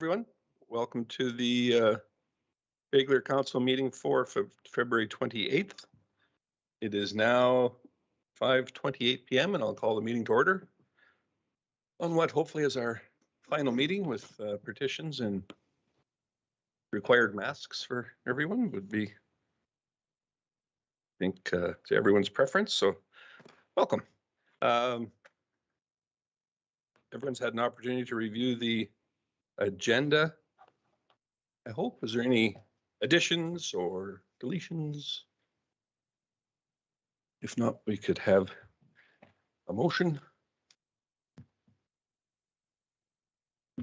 Everyone, welcome to the regular council meeting for February 28th. It is now 5:28 p.m. and I'll call the meeting to order on what hopefully is our final meeting with partitions and required masks for everyone. Would be, I think, to everyone's preference. So welcome. Everyone's had an opportunity to review the agenda. I hope. Is there any additions or deletions? If not, we could have a motion.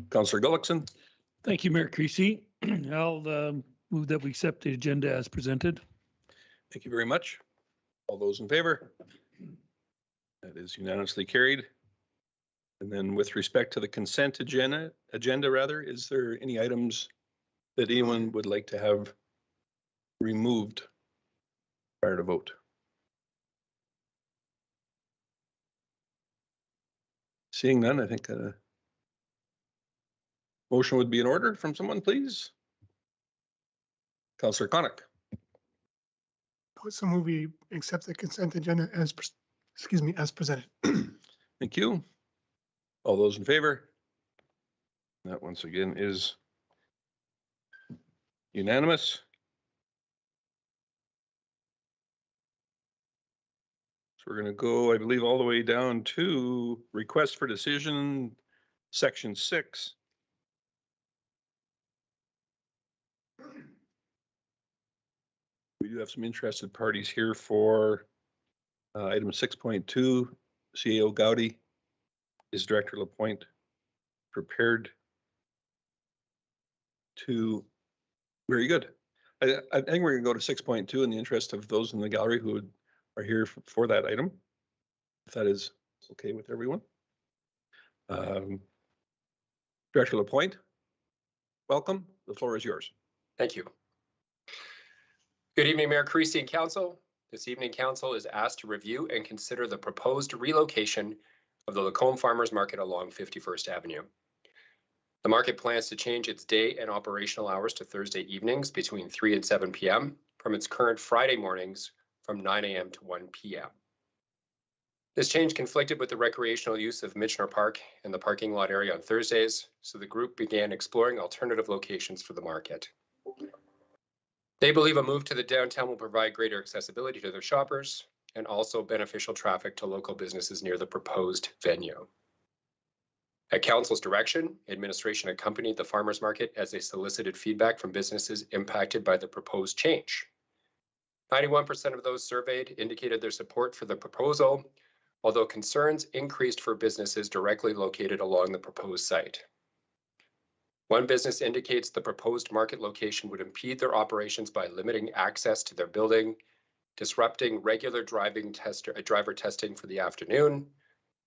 Councillor Gullickson. Thank you, Mayor Creasy. I'll move that we accept the agenda as presented. Thank you very much. All those in favor? That is unanimously carried. And then with respect to the consent agenda, is there any items that anyone would like to have removed prior to vote? Seeing none, I think a motion would be in order from someone, please. Councillor Connick. So we accept the consent agenda as presented. Thank you. All those in favor? That once again is unanimous. So we're going to go, I believe, all the way down to request for decision, section 6. We do have some interested parties here for item 6.2. CAO Gowdy. Is Director Lapointe prepared to? Very good. I think we're going to go to 6.2 in the interest of those in the gallery who are here for that item, if that is okay with everyone. Director Lapointe, welcome. The floor is yours. Thank you. Good evening, Mayor Creasy and Council. This evening, Council is asked to review and consider the proposed relocation of the Lacombe Farmers Market along 51st Avenue. The market plans to change its day and operational hours to Thursday evenings between 3 and 7 p.m. from its current Friday mornings from 9 a.m. to 1 p.m. This change conflicted with the recreational use of Michener Park and the parking lot area on Thursdays, so the group began exploring alternative locations for the market. They believe a move to the downtown will provide greater accessibility to their shoppers and also beneficial traffic to local businesses near the proposed venue. At Council's direction, administration accompanied the farmers market as they solicited feedback from businesses impacted by the proposed change. 91% of those surveyed indicated their support for the proposal, although concerns increased for businesses directly located along the proposed site. One business indicates the proposed market location would impede their operations by limiting access to their building, disrupting regular driver testing for the afternoon,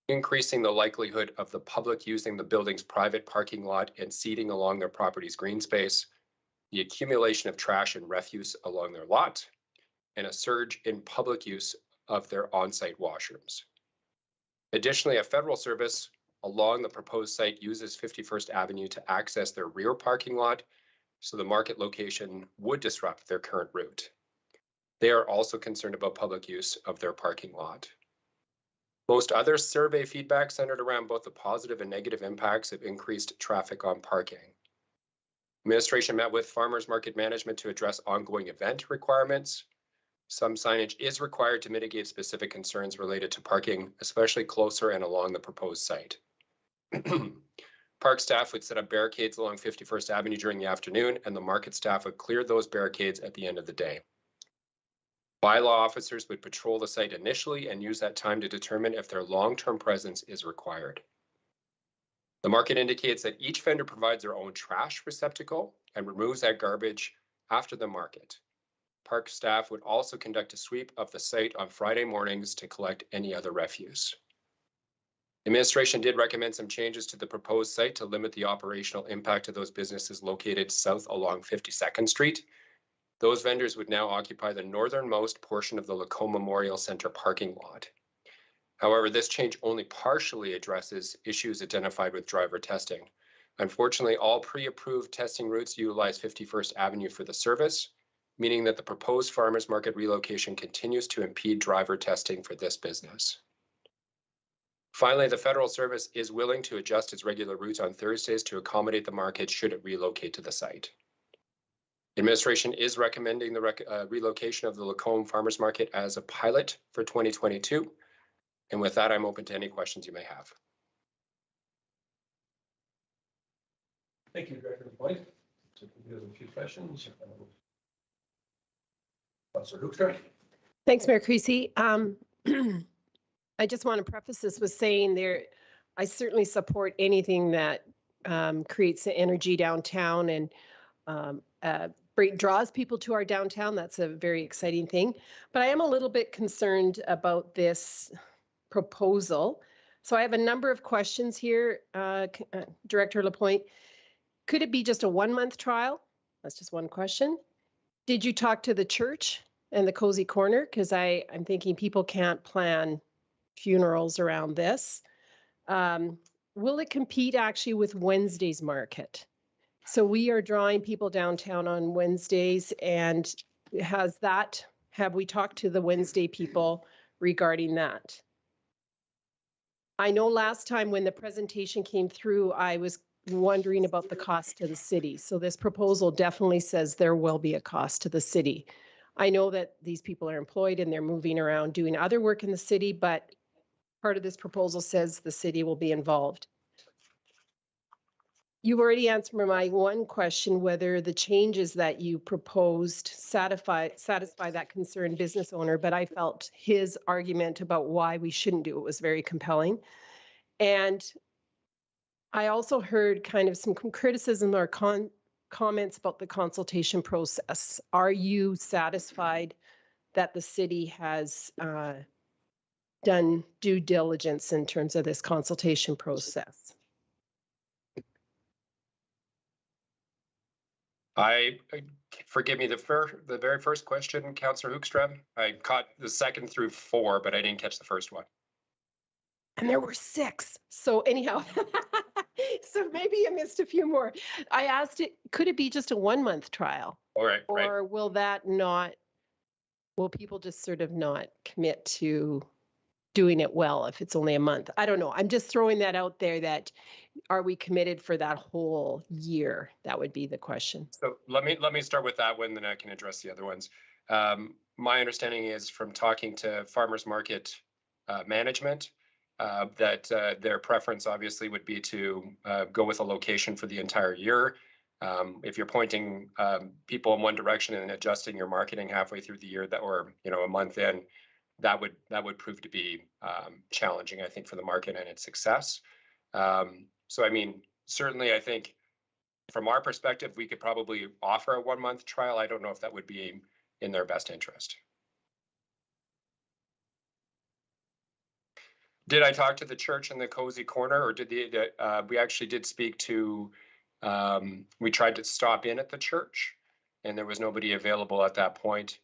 increasing the likelihood of the public using the building's private parking lot and seating along their property's green space, the accumulation of trash and refuse along their lot, and a surge in public use of their on-site washrooms. Additionally, a federal service along the proposed site uses 51st Avenue to access their rear parking lot, so the market location would disrupt their current route. They are also concerned about public use of their parking lot. Most other survey feedback centered around both the positive and negative impacts of increased traffic on parking. Administration met with farmers market management to address ongoing event requirements. Some signage is required to mitigate specific concerns related to parking, especially closer and along the proposed site. Park staff would set up barricades along 51st Avenue during the afternoon, and the market staff would clear those barricades at the end of the day. Bylaw officers would patrol the site initially and use that time to determine if their long-term presence is required. The market indicates that each vendor provides their own trash receptacle and removes that garbage after the market. Park staff would also conduct a sweep of the site on Friday mornings to collect any other refuse. Administration did recommend some changes to the proposed site to limit the operational impact of those businesses located south along 52nd Street. Those vendors would now occupy the northernmost portion of the Lacombe Memorial Center parking lot. However, this change only partially addresses issues identified with driver testing, Unfortunately, all pre-approved testing routes utilize 51st Avenue for the service, meaning that the proposed farmers market relocation continues to impede driver testing for this business. Finally, the federal service is willing to adjust its regular routes on Thursdays to accommodate the market should it relocate to the site. Administration is recommending the relocation of the Lacombe Farmers Market as a pilot for 2022. And with that, I'm open to any questions you may have. Thank you, Director LaPointe. So we have a few questions. Councilor Hoekstra. Thanks, Mayor Creasy. I just want to preface this with saying I certainly support anything that creates the energy downtown and draws people to our downtown. That's a very exciting thing. But I am a little bit concerned about this proposal. So I have a number of questions here, Director LaPointe. Could it be just a 1-month trial? That's just one question. Did you talk to the church and the Cozy Corner? Because I'm thinking people can't plan funerals around this. Will it compete actually with Wednesday's market? So we are drawing people downtown on Wednesdays, and have we talked to the Wednesday people regarding that? I know last time when the presentation came through, I was wondering about the cost to the city. So this proposal definitely says there will be a cost to the city. I know that these people are employed and they're moving around doing other work in the city, but part of this proposal says the city will be involved. You've already answered my one question, whether the changes that you proposed satisfy that concerned business owner, but I felt his argument about why we shouldn't do it was very compelling. And I also heard kind of some criticism or comments about the consultation process. Are you satisfied that the city has done due diligence in terms of this consultation process? Forgive me, the very first question, Councillor Hoekstra. I caught the second through 4, but I didn't catch the first one. And there were 6. So anyhow, so maybe I missed a few more. I asked it, could it be just a 1-month trial? All right. Or will people just sort of not commit to doing it well if it's only a month? I don't know. I'm just throwing that out there, that are we committed for that whole year? That would be the question. So let me start with that one, then I can address the other ones. My understanding is from talking to farmers market management that their preference obviously would be to go with a location for the entire year. If you're pointing people in one direction and adjusting your marketing halfway through the year, or a month in, that would prove to be challenging, I think, for the market and its success. So I mean, certainly, I think from our perspective, we could probably offer a 1-month trial. I don't know if that would be in their best interest. Did I talk to the church in the Cozy Corner, or did we actually did speak to? We tried to stop in at the church, and there was nobody available at that point.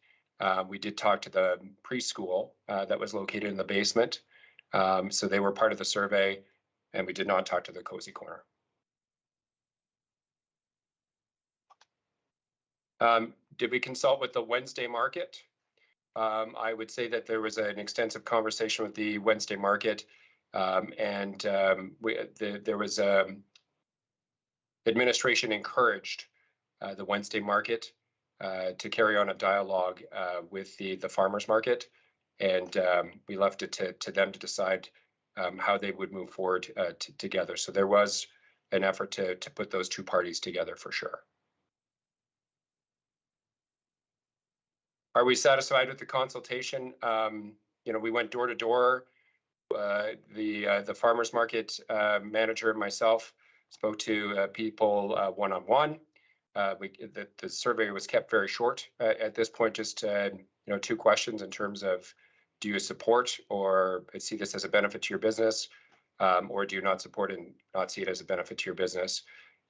We did talk to the preschool that was located in the basement, so they were part of the survey, and we did not talk to the Cozy Corner. Did we consult with the Wednesday market? I would say that there was an extensive conversation with the Wednesday market, and there was administration encouraged the Wednesday market to carry on a dialogue with the farmers market, and we left it to them to decide how they would move forward together. So there was an effort to put those two parties together for sure. Are we satisfied with the consultation? We went door to door. The farmers market manager and myself spoke to people one-on-one. The survey was kept very short at this point, just 2 questions in terms of, do you support or see this as a benefit to your business, or do you not support and not see it as a benefit to your business?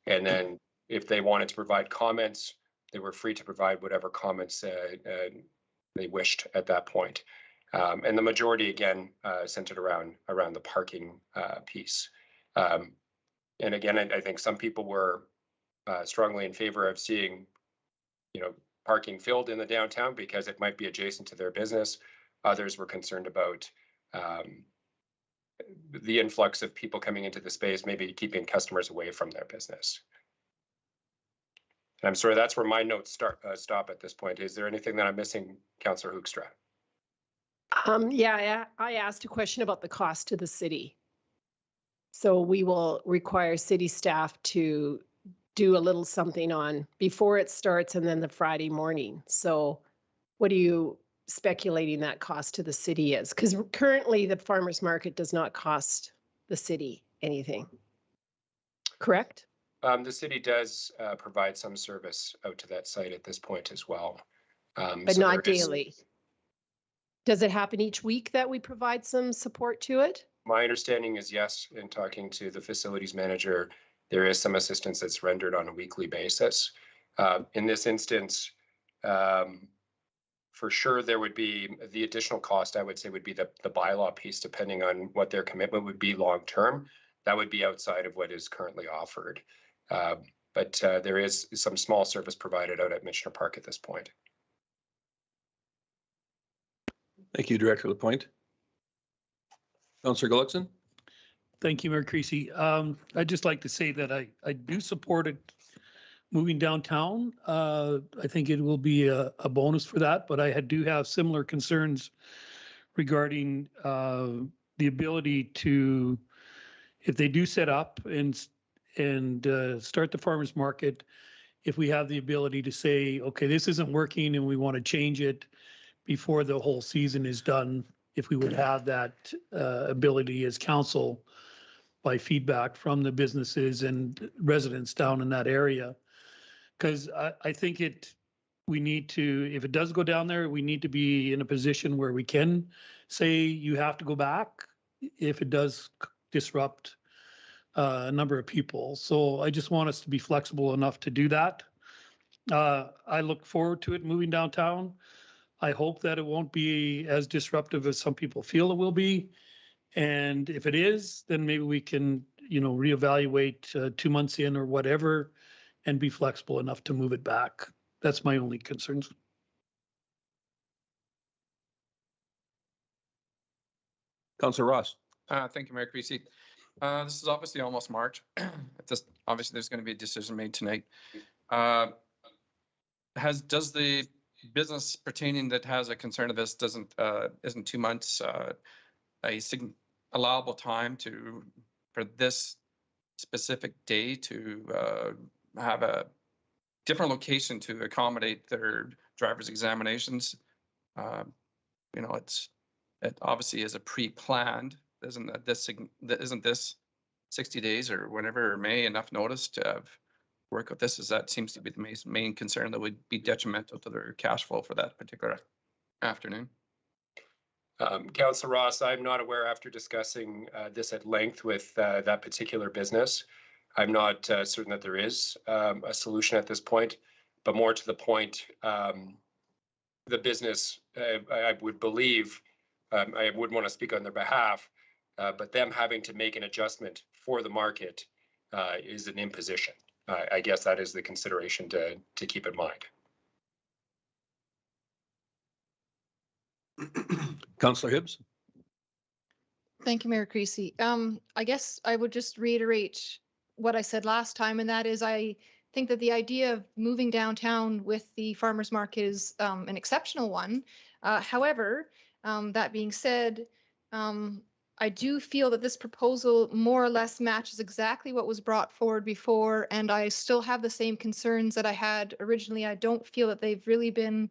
And then if they wanted to provide comments, they were free to provide whatever comments they wished at that point. And the majority, again, centered around the parking piece. And again, I think some people were strongly in favor of seeing, parking filled in the downtown because it might be adjacent to their business. Others were concerned about the influx of people coming into the space, maybe keeping customers away from their business. And I'm sorry, that's where my notes stop at this point. Is there anything that I'm missing, Councillor Hoekstra? Yeah, I asked a question about the cost to the city. So we will require city staff to do a little something on before it starts and then the Friday morning. So what are you speculating that cost to the city is? Because currently the farmers market does not cost the city anything. Correct? The city does provide some service out to that site at this point as well. But so not there is- daily. Does it happen each week that we provide some support to it? My understanding is yes, in talking to the facilities manager, there is some assistance that's rendered on a weekly basis. In this instance, for sure, there would be the additional cost, I would say, would be the bylaw piece, depending on what their commitment would be long-term. That would be outside of what is currently offered. But there is some small service provided out at Michener Park at this point. Thank you, Director Lapointe. Councillor Gullickson? Thank you, Mayor Creasy. I'd just like to say that I do support it moving downtown. I think it will be a bonus for that, but I do have similar concerns regarding the ability to, if they do set up and start the farmers market, if we have the ability to say, okay, this isn't working and we want to change it before the whole season is done, if we would have that ability as council by feedback from the businesses and residents down in that area. Because I think we need to, if it does go down there, we need to be in a position where we can say you have to go back if it does disrupt a number of people. So I just want us to be flexible enough to do that. I look forward to it moving downtown. I hope that it won't be as disruptive as some people feel it will be. And if it is, then maybe we can, reevaluate 2 months in or whatever and be flexible enough to move it back. That's my only concerns. Councillor Ross? Thank you, Mayor Creasy. This is obviously almost March. Obviously, there's going to be a decision made tonight. Does the business pertaining that has a concern of this isn't 2 months allowable time for this specific day to have a different location to accommodate their driver's examinations? It obviously is a pre-planned. Isn't this 60 days or whenever, or May, enough notice to have work with this? As that seems to be the main concern that would be detrimental to their cash flow for that particular afternoon. Councillor Ross, I'm not aware, after discussing this at length with that particular business, I'm not certain that there is a solution at this point, but more to the point, the business, I would believe, I wouldn't want to speak on their behalf, but them having to make an adjustment for the market is an imposition. I guess that is the consideration to keep in mind. Councillor Hibbs? Thank you, Mayor Creasy. I guess I would just reiterate what I said last time, and that is I think that the idea of moving downtown with the farmers market is an exceptional one. However, that being said, I do feel that this proposal more or less matches exactly what was brought forward before, and I still have the same concerns that I had originally. I don't feel that they've really been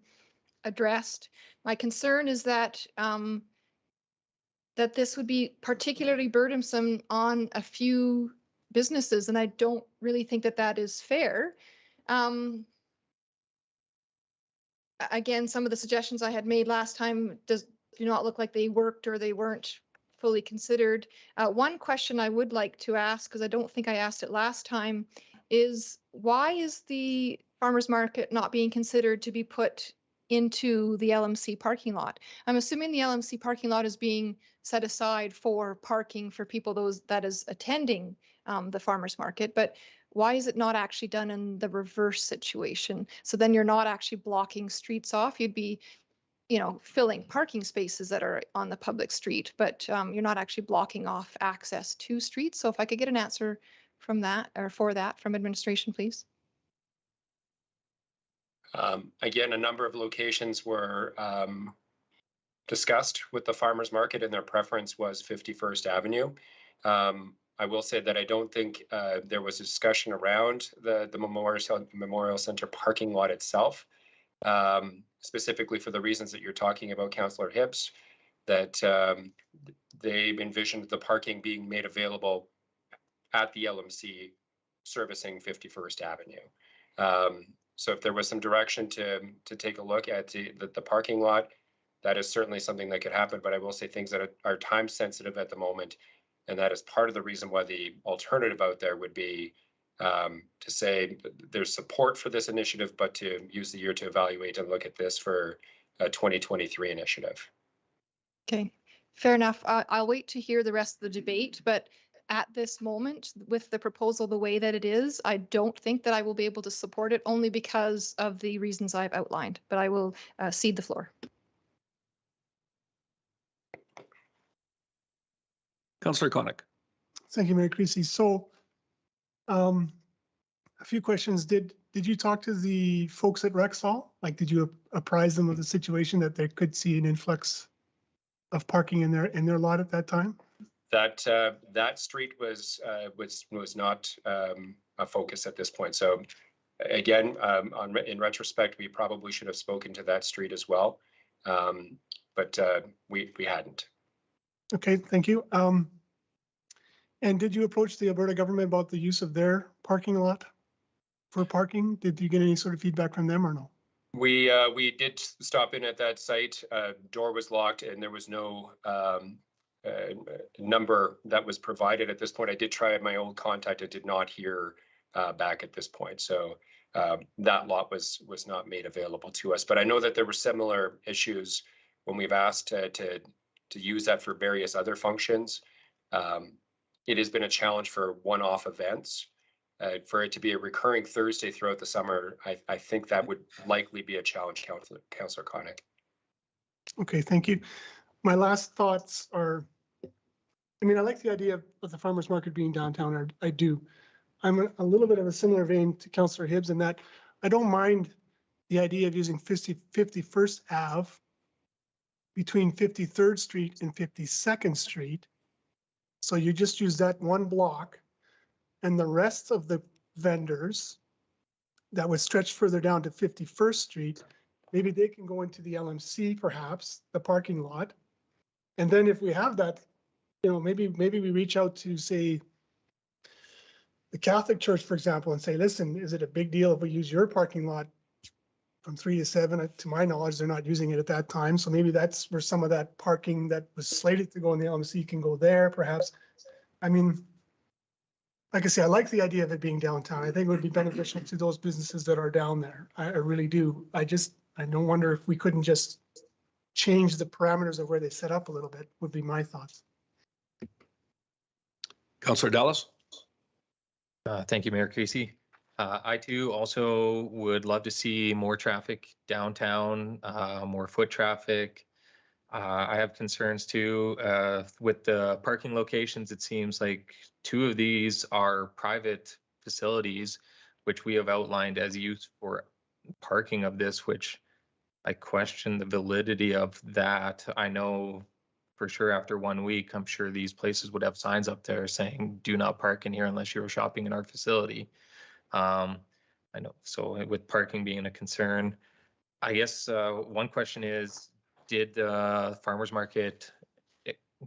addressed. My concern is that that this would be particularly burdensome on a few businesses, and I don't really think that that is fair. Again, some of the suggestions I had made last time do not look like they worked or they weren't fully considered. One question I would like to ask, because I don't think I asked it last time, is why is the farmers market not being considered to be put into the LMC parking lot? I'm assuming the LMC parking lot is being set aside for parking for people that is attending the farmer's market, but why is it not actually done in the reverse situation? So then you're not actually blocking streets off. You'd be, you know, filling parking spaces that are on the public street, but you're not actually blocking off access to streets. So if I could get an answer from that or for that from administration, please. Again, a number of locations were discussed with the farmers market, and their preference was 51st Avenue. I will say that I don't think there was a discussion around the Memorial Center parking lot itself, specifically for the reasons that you're talking about, Councillor Hibbs, that they envisioned the parking being made available at the LMC servicing 51st Avenue. So if there was some direction to take a look at the parking lot, that is certainly something that could happen. But I will say things that are time sensitive at the moment, and that is part of the reason why the alternative out there would be to say there's support for this initiative, but to use the year to evaluate and look at this for a 2023 initiative. Okay, fair enough. I'll wait to hear the rest of the debate, but at this moment, with the proposal the way that it is, I don't think that I will be able to support it only because of the reasons I've outlined, but I will cede the floor. Councillor Koenig. Thank you, Mayor Creasy. So a few questions. Did you talk to the folks at Rexall? Like, did you apprise them of the situation that they could see an influx of parking in their lot at that time? That street was not a focus at this point. So again, in retrospect, we probably should have spoken to that street as well, but we hadn't. Okay, thank you. And did you approach the Alberta government about the use of their parking lot for parking? Did you get any sort of feedback from them or no? We did stop in at that site. Door was locked, and there was no number that was provided at this point. I did try my old contact. I did not hear back at this point. So that lot was not made available to us. But I know that there were similar issues when we've asked to use that for various other functions. It has been a challenge for one-off events. For it to be a recurring Thursday throughout the summer, I think that would likely be a challenge, Councillor Koenig. Okay, thank you. My last thoughts are, I mean, I like the idea of the farmer's market being downtown. I do. I'm a little bit of a similar vein to Councillor Hibbs in that I don't mind the idea of using 51st Ave between 53rd Street and 52nd Street. So you just use that one block, and the rest of the vendors that would stretch further down to 51st Street, maybe they can go into the LMC, perhaps, the parking lot. And then if we have that, you know, maybe we reach out to, say, the Catholic Church, for example, and say, listen, is it a big deal if we use your parking lot from 3 to 7? To my knowledge, they're not using it at that time. So maybe that's where some of that parking that was slated to go in the LMC can go there, perhaps. I mean, like I say, I like the idea of it being downtown. I think it would be beneficial to those businesses that are down there. I really do. I don't wonder if we couldn't just change the parameters of where they set up a little bit, would be my thoughts. Councillor Dallas. Thank you, Mayor Creasy. I too also would love to see more traffic downtown, more foot traffic. I have concerns too with the parking locations. It seems like 2 of these are private facilities, which we have outlined as used for parking of this, which I question the validity of that. I know for sure after 1 week, I'm sure these places would have signs up there saying, do not park in here unless you're shopping in our facility. I know, so with parking being a concern, I guess one question is, did the farmers market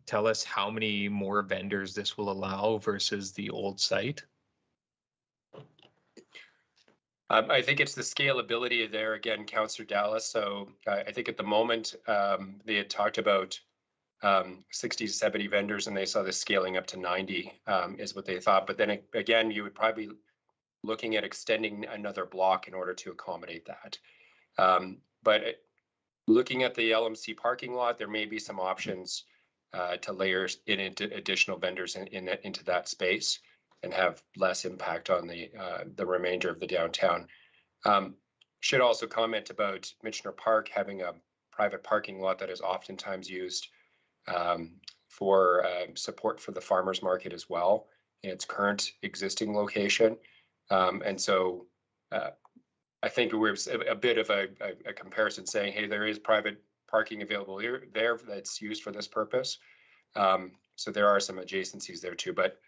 tell us how many more vendors this will allow versus the old site? I think it's the scalability there again, Councillor Dallas. So I think at the moment they had talked about 60 to 70 vendors, and they saw this scaling up to 90 is what they thought. But then again, you would probably be looking at extending another block in order to accommodate that. But looking at the LMC parking lot, there may be some options to layer in additional vendors into that space. and have less impact on the remainder of the downtown. Should also comment about Michener Park having a private parking lot that is oftentimes used for support for the farmers market as well in its current existing location. And so I think we're a bit of a comparison saying, hey, there is private parking available there that's used for this purpose. So there are some adjacencies there too, but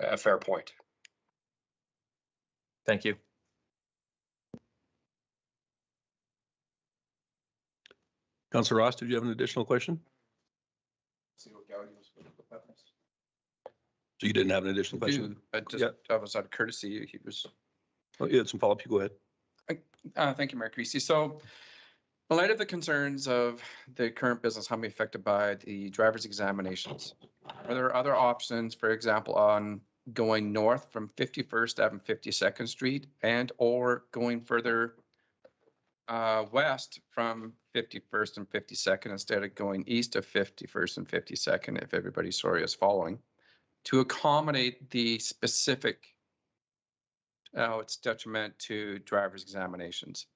a fair point. Thank you. Councillor Ross, did you have an additional question? So you didn't have an additional question? But just, that was out of courtesy. He was. Oh, you had some follow-up. You go ahead. Thank you, Mayor Creasy. So in light of the concerns of the current business having been affected by the driver's examinations, are there other options, for example, on going north from 51st Ave and 52nd Street and or going further west from 51st and 52nd instead of going east of 51st and 52nd, if everybody, sorry, is following, to accommodate the specific its detriment to driver's examinations?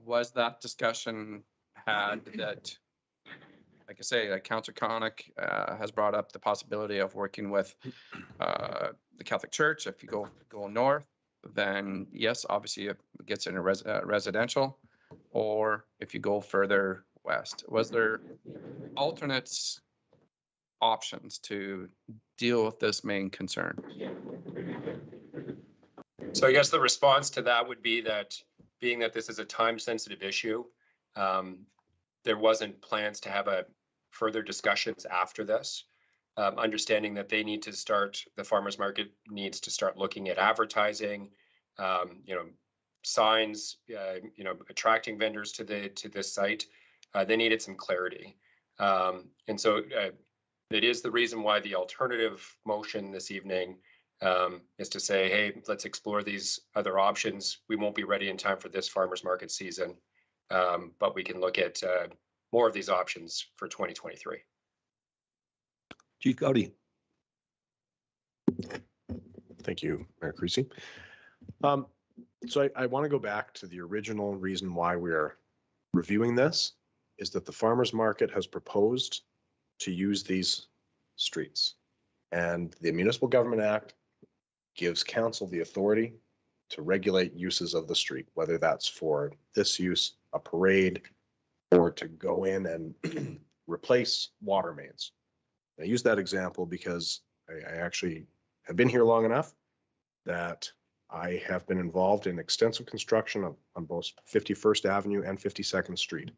Was that discussion had that, like I say, Councillor Connick has brought up the possibility of working with the Catholic Church. If you go north, then yes, obviously it gets in a residential, or if you go further west. Was there alternates options to deal with this main concern? So I guess the response to that would be that being that this is a time-sensitive issue, there wasn't plans to have a further discussions after this. Understanding that they need to start, the farmers market needs to start looking at advertising, signs, attracting vendors to this site. They needed some clarity. And so it is the reason why the alternative motion this evening is to say, hey, let's explore these other options. We won't be ready in time for this farmers market season, but we can look at more of these options for 2023. Chief Gowdy. Thank you, Mayor Creasy. So I want to go back to the original reason why we are reviewing this, is that the farmers market has proposed to use these streets. And the Municipal Government Act gives council the authority to regulate uses of the street, whether that's for this use, a parade, or to go in and replace water mains. I use that example because I actually have been here long enough that I have been involved in extensive construction on both 51st Avenue and 52nd Street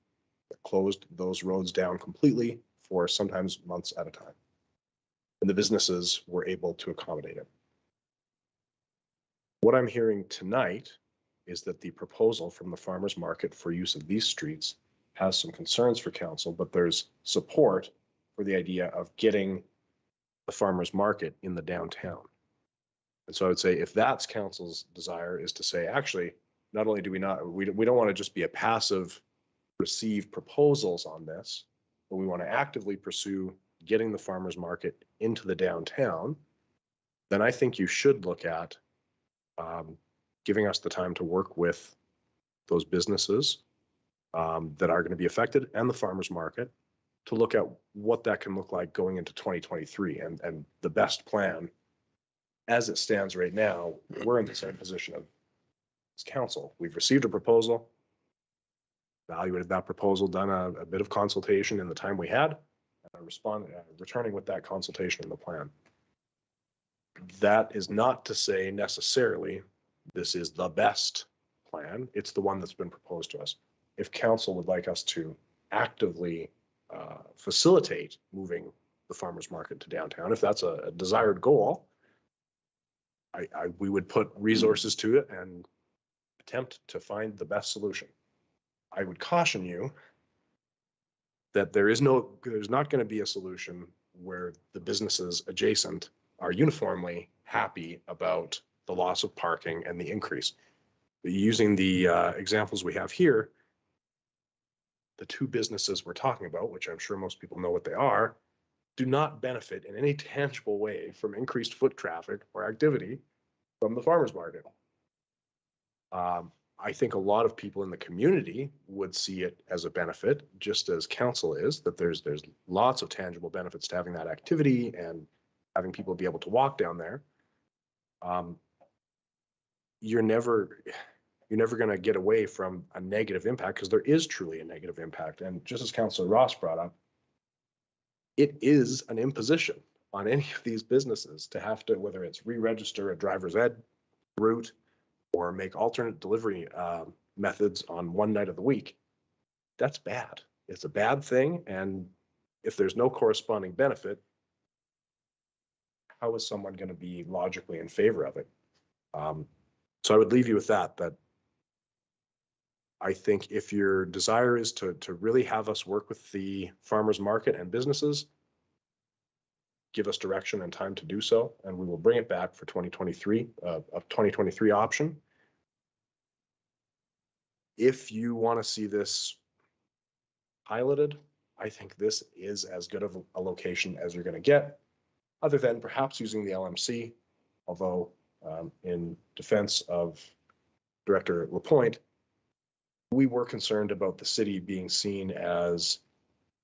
that closed those roads down completely for sometimes months at a time. And the businesses were able to accommodate it. What I'm hearing tonight is that the proposal from the farmers market for use of these streets has some concerns for council, but there's support for the idea of getting the farmers market in the downtown. And so I would say if that's council's desire, is to say, actually, not only do we don't want to just be a passive receive proposals on this, but we want to actively pursue getting the farmers market into the downtown, then I think you should look at giving us the time to work with those businesses that are going to be affected and the farmers market to look at what that can look like going into 2023. And the best plan, as it stands right now, we're in the same position of as council. We've received a proposal, evaluated that proposal, done a bit of consultation in the time we had, and returning with that consultation in the plan. That is not to say necessarily this is the best plan. It's the one that's been proposed to us. If council would like us to actively facilitate moving the farmers market to downtown, if that's a desired goal, we would put resources to it and attempt to find the best solution. I would caution you that there's not going to be a solution where the businesses adjacent are uniformly happy about the loss of parking and the increase. Using the examples we have here, the two businesses we're talking about, which I'm sure most people know what they are, do not benefit in any tangible way from increased foot traffic or activity from the farmer's market. I think a lot of people in the community would see it as a benefit, just as council is, that there's lots of tangible benefits to having that activity and having people be able to walk down there. You're never going to get away from a negative impact, because there is truly a negative impact. And just as Councillor Ross brought up, it is an imposition on any of these businesses to have to, whether it's re-register a driver's ed route or make alternate delivery methods on one night of the week. That's bad. It's a bad thing. And if there's no corresponding benefit, how is someone going to be logically in favor of it? So I would leave you with that I think if your desire is to really have us work with the farmers market and businesses, give us direction and time to do so, and we will bring it back for 2023, a 2023 option. If you want to see this piloted, I think this is as good of a location as you're going to get, other than perhaps using the LMC, although in defense of Director Lapointe, we were concerned about the city being seen as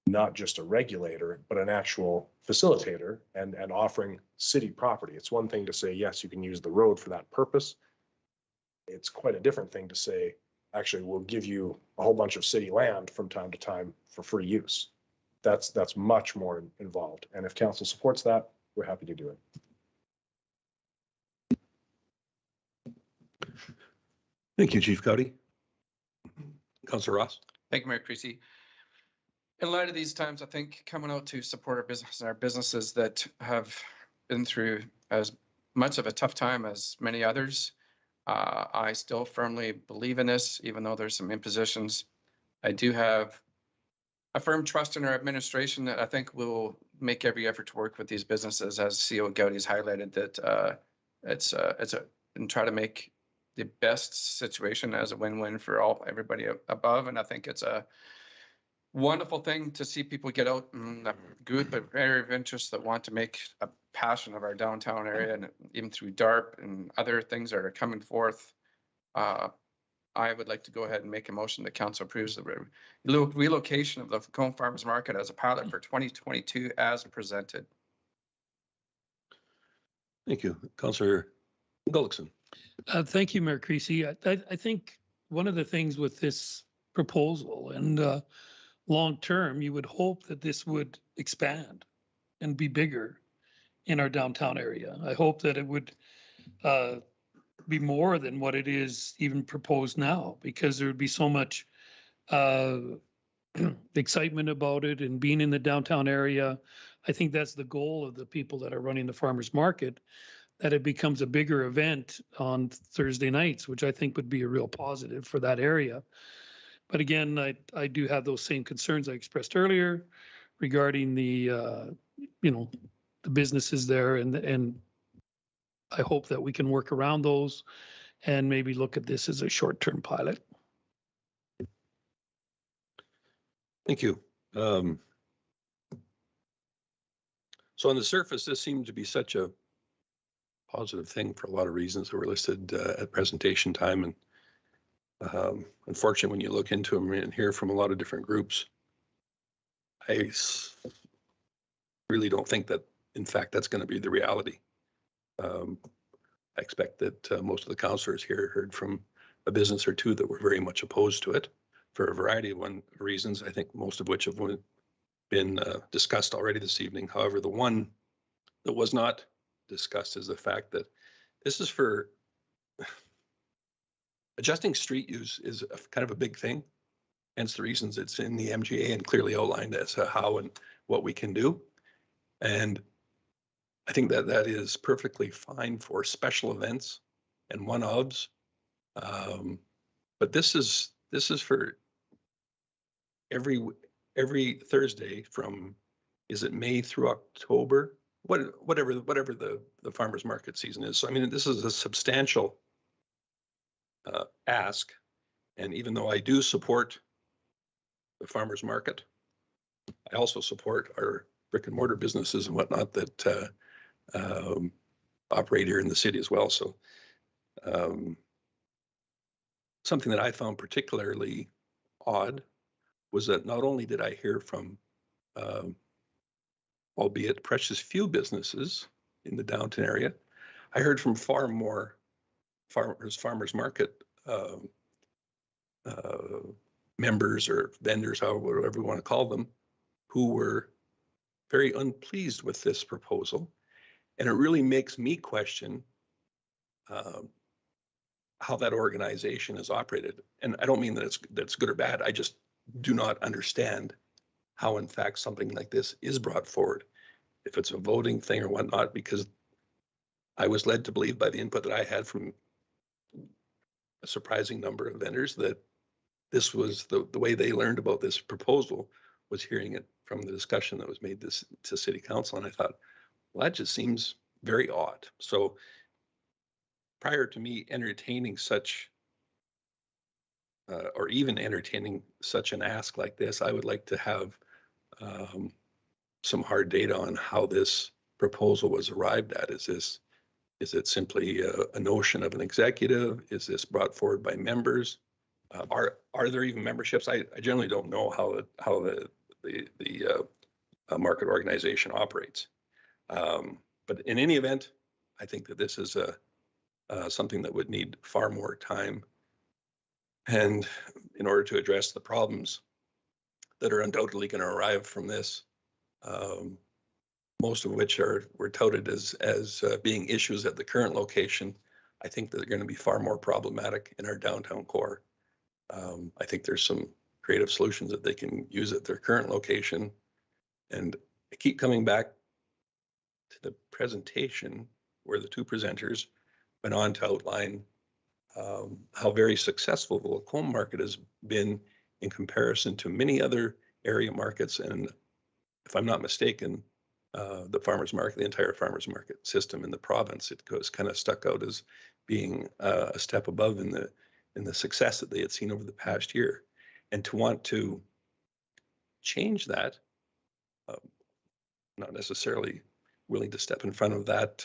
not just a regulator, but an actual facilitator and offering city property. It's one thing to say, yes, you can use the road for that purpose. It's quite a different thing to say, actually, we'll give you a whole bunch of city land from time to time for free use. That's much more involved. And if council supports that, we're happy to do it. Thank you, Chief Cody. Councillor Ross. Thank you, Mayor Creasy. In light of these times, I think coming out to support our business and our businesses that have been through as much of a tough time as many others, I still firmly believe in this, even though there's some impositions. I do have a firm trust in our administration that I think will make every effort to work with these businesses, as CEO Gowdy's highlighted, that and try to make the best situation as a win-win for everybody above. And I think it's a wonderful thing to see people get out and a group of area of interest that want to make a passion of our downtown area, and even through DARP and other things that are coming forth. I would like to go ahead and make a motion that council approves the relocation of the Lacombe Farmers Market as a pilot for 2022 as presented. Thank you. Councillor Gullickson. Thank you, Mayor Creasy. I think one of the things with this proposal and long term, you would hope that this would expand and be bigger in our downtown area. I hope that it would be more than what it is even proposed now, because there would be so much excitement about it and being in the downtown area. I think that's the goal of the people that are running the farmers market, that it becomes a bigger event on Thursday nights, which I think would be a real positive for that area. But again, I do have those same concerns I expressed earlier regarding the the businesses there, and I hope that we can work around those and maybe look at this as a short-term pilot. Thank you. So on the surface, this seemed to be such a positive thing for a lot of reasons that were listed at presentation time. And unfortunately, when you look into them and hear from a lot of different groups, I really don't think that, in fact, that's going to be the reality. I expect that most of the councillors here heard from a business or two that were very much opposed to it for a variety of reasons, I think most of which have been discussed already this evening. However, the one that was not discussed is the fact that this is for adjusting street use is kind of a big thing. Hence the reasons it's in the MGA and clearly outlined as how and what we can do. And I think that that is perfectly fine for special events and one-offs. But this is for every Thursday from, is it May through October? Whatever the farmers market season is. So I mean, this is a substantial ask. And even though I do support the farmers market, I also support our brick and mortar businesses and whatnot that operate here in the city as well. So something that I found particularly odd was that not only did I hear from, albeit precious few businesses in the downtown area, I heard from far more farmers market members or vendors, however, whatever you want to call them, who were very unpleased with this proposal. And it really makes me question how that organization is operated. And I don't mean that that's good or bad. I just do not understand how, in fact, something like this is brought forward, if it's a voting thing or whatnot, because I was led to believe by the input that I had from a surprising number of vendors that this was the way they learned about this proposal was hearing it from the discussion that was made to city council. And I thought, well, that just seems very odd. So prior to me entertaining such, or even entertaining such an ask like this, I would like to have some hard data on how this proposal was arrived at. Is it simply a notion of an executive? Is this brought forward by members? Are there even memberships? I generally don't know how the market organization operates. But in any event, I think that this is something that would need far more time, and in order to address the problems that are undoubtedly going to arrive from this, most of which were touted as being issues at the current location, I think that they're going to be far more problematic in our downtown core. I think there's some creative solutions that they can use at their current location. And I keep coming back to the presentation where the two presenters went on to outline how very successful the Lacombe market has been in comparison to many other area markets. And if I'm not mistaken, the farmers market, the entire farmers market system in the province, it goes kind of stuck out as being a step above in the success that they had seen over the past year. And to want to change that, not necessarily willing to step in front of that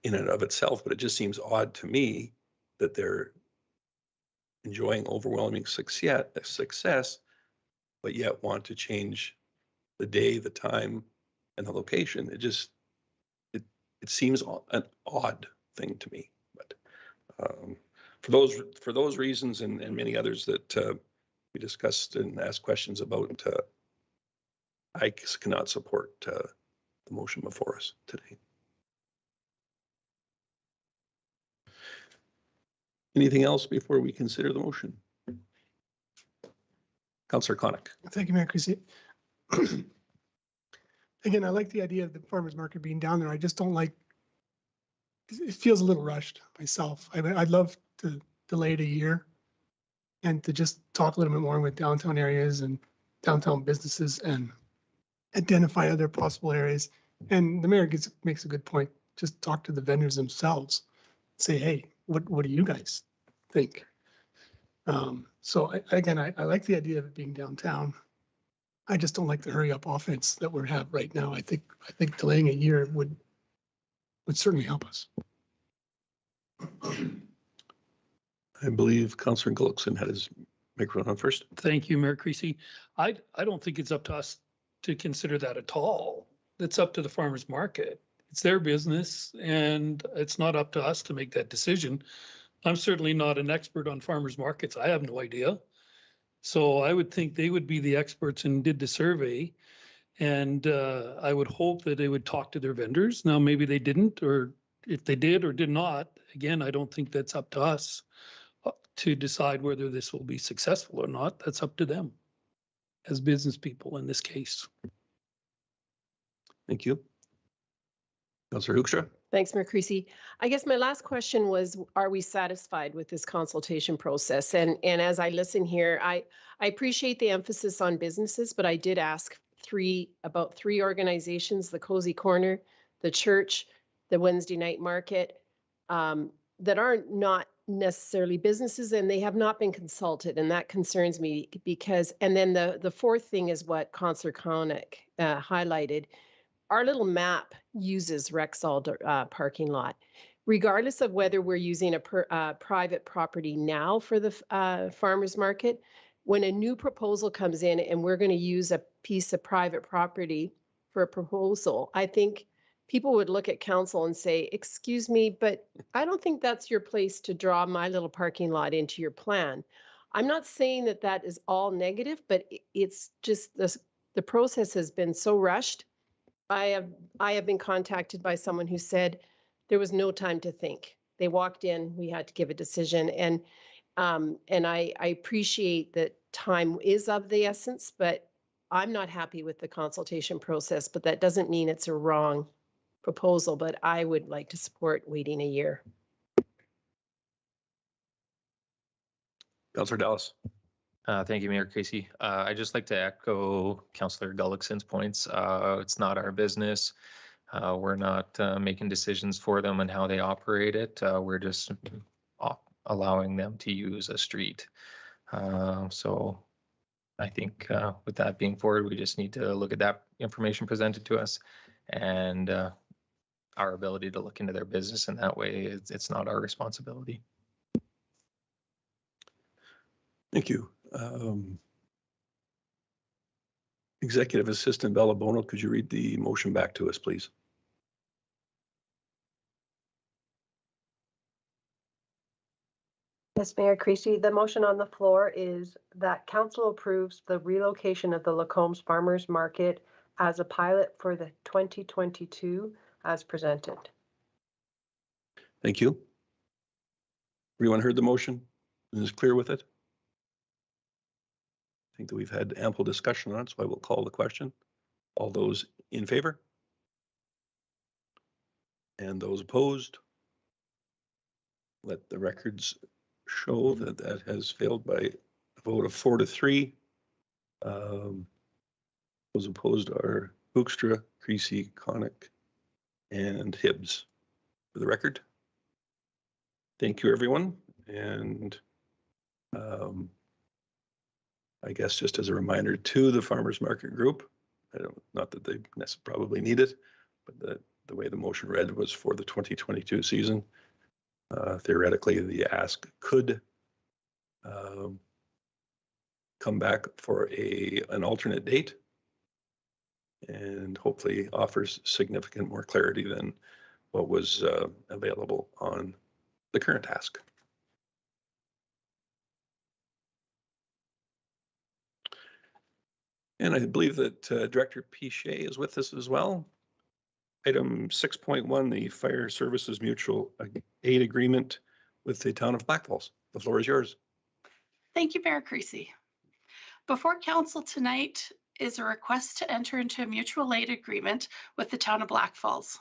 in and of itself, but it just seems odd to me that they're enjoying overwhelming success, but yet want to change the day, the time, and the location. It seems an odd thing to me. But for those reasons and many others that we discussed and asked questions about, I cannot support the motion before us today. Anything else before we consider the motion? Councillor Connick. Thank you, Mayor Creasy. Again, I like the idea of the farmer's market being down there. I just don't like, it feels a little rushed myself. I mean, I'd love to delay it a year and to just talk a little bit more with downtown areas and downtown businesses and identify other possible areas. And the mayor makes a good point. Just talk to the vendors themselves. Say, hey, what do you guys think? So I like the idea of it being downtown. I just don't like the hurry up offense that we have right now. I think delaying a year would certainly help us. I believe Councillor Gullickson had his microphone on first. Thank you, Mayor Creasy. I don't think it's up to us to consider that at all. It's up to the farmers market. It's their business, and it's not up to us to make that decision. I'm certainly not an expert on farmers markets. I have no idea. So I would think they would be the experts and did the survey. And I would hope that they would talk to their vendors. Now, maybe they didn't, or if they did or did not, again, I don't think that's up to us to decide whether this will be successful or not. That's up to them as business people in this case. Thank you. Councillor Hoekstra. Thanks, Mayor Creasy. I guess my last question was, are we satisfied with this consultation process? And as I listen here, I appreciate the emphasis on businesses, but I did ask about three organizations, the Cozy Corner, the church, the Wednesday night market, that are not necessarily businesses, and they have not been consulted, and that concerns me because, and then the fourth thing is what Councillor Koenig highlighted. Our little map uses Rexall parking lot. Regardless of whether we're using a private property now for the farmer's market, when a new proposal comes in and we're going to use a piece of private property for a proposal, I think people would look at council and say, excuse me, but I don't think that's your place to draw my little parking lot into your plan. I'm not saying that that is all negative, but it's just the process has been so rushed. I have been contacted by someone who said there was no time to think. They walked in, we had to give a decision, and I appreciate that time is of the essence, but I'm not happy with the consultation process, but that doesn't mean it's a wrong proposal, but I would like to support waiting a year. Councillor Dallas. Thank you, Mayor Creasy. I'd just like to echo Councillor Gullickson's points. It's not our business. We're not making decisions for them and how they operate it. We're just allowing them to use a street. So I think with that being forward, we just need to look at that information presented to us and our ability to look into their business. And that way it's not our responsibility. Thank you. Executive Assistant Bella Bono, could you read the motion back to us, please? Yes, Mayor Creasy, the motion on the floor is that council approves the relocation of the Lacombe's Farmers Market as a pilot for the 2022 as presented. Thank you. Everyone heard the motion and is clear with it? I think that we've had ample discussion on it, so I will call the question. All those in favor? And those opposed? Let the records show that that has failed by a vote of 4-3. Those opposed are Hoekstra, Creasy, Koenig, and Hibbs. For the record, thank you, everyone. And I guess just as a reminder to the farmers market group, not that they probably need it, but the way the motion read was for the 2022 season. Theoretically, the ask could come back for an alternate date and hopefully offers significant more clarity than what was available on the current ask. And I believe that Director Pichet is with us as well. Item 6.1, the Fire Services Mutual Aid Agreement with the Town of Black Falls. The floor is yours. Thank you, Mayor Creasy. Before council tonight is a request to enter into a mutual aid agreement with the Town of Black Falls.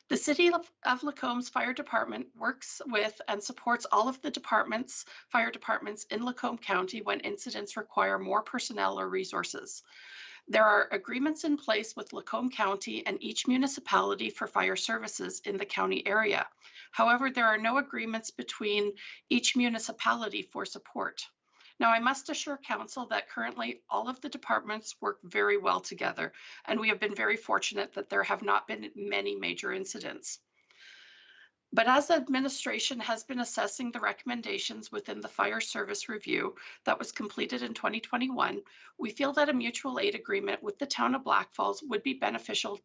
The City of Lacombe's Fire Department works with and supports all of the fire departments in Lacombe County when incidents require more personnel or resources. There are agreements in place with Lacombe County and each municipality for fire services in the county area. However, there are no agreements between each municipality for support. Now, I must assure council that currently all of the departments work very well together, and we have been very fortunate that there have not been many major incidents. But as administration has been assessing the recommendations within the fire service review that was completed in 2021, we feel that a mutual aid agreement with the Town of Black Falls would be beneficial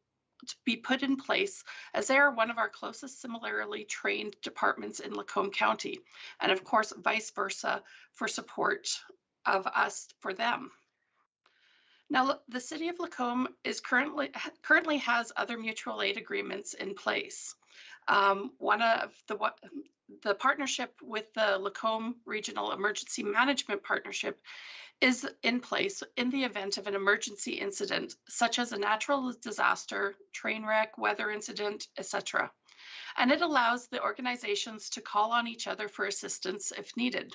to be put in place, as they are one of our closest similarly trained departments in Lacombe County, and of course vice versa for support of us for them. Now, the City of Lacombe is currently has other mutual aid agreements in place. One of the partnership with the Lacombe Regional Emergency Management Partnership is in place in the event of an emergency incident, such as a natural disaster, train wreck, weather incident, etc. And it allows the organizations to call on each other for assistance if needed.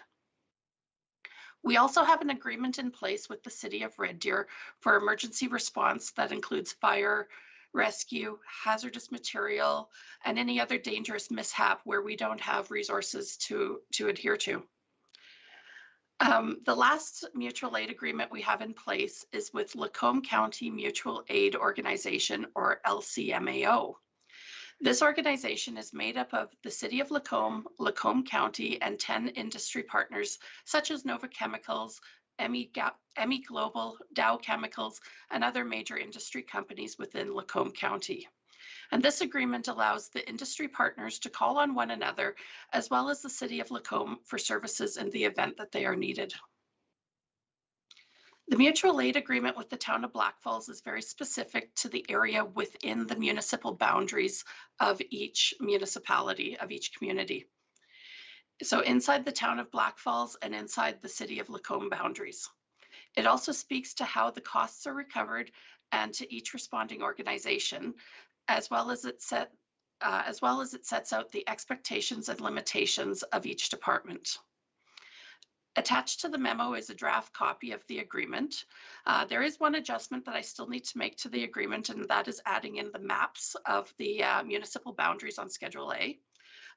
We also have an agreement in place with the City of Red Deer for emergency response that includes fire, rescue, hazardous material, and any other dangerous mishap where we don't have resources to adhere to. The last mutual aid agreement we have in place is with Lacombe County Mutual Aid Organization, or LCMAO. This organization is made up of the City of Lacombe, Lacombe County, and 10 industry partners such as Nova Chemicals, ME Global, Dow Chemicals, and other major industry companies within Lacombe County. And this agreement allows the industry partners to call on one another, as well as the City of Lacombe, for services in the event that they are needed. The mutual aid agreement with the town of Black Falls is very specific to the area within the municipal boundaries of each municipality, of each community. So inside the town of Black Falls and inside the City of Lacombe boundaries. It also speaks to how the costs are recovered and to each responding organization, as well as it sets out the expectations and limitations of each department. Attached to the memo is a draft copy of the agreement. There is one adjustment that I still need to make to the agreement, and that is adding in the maps of the municipal boundaries on Schedule A.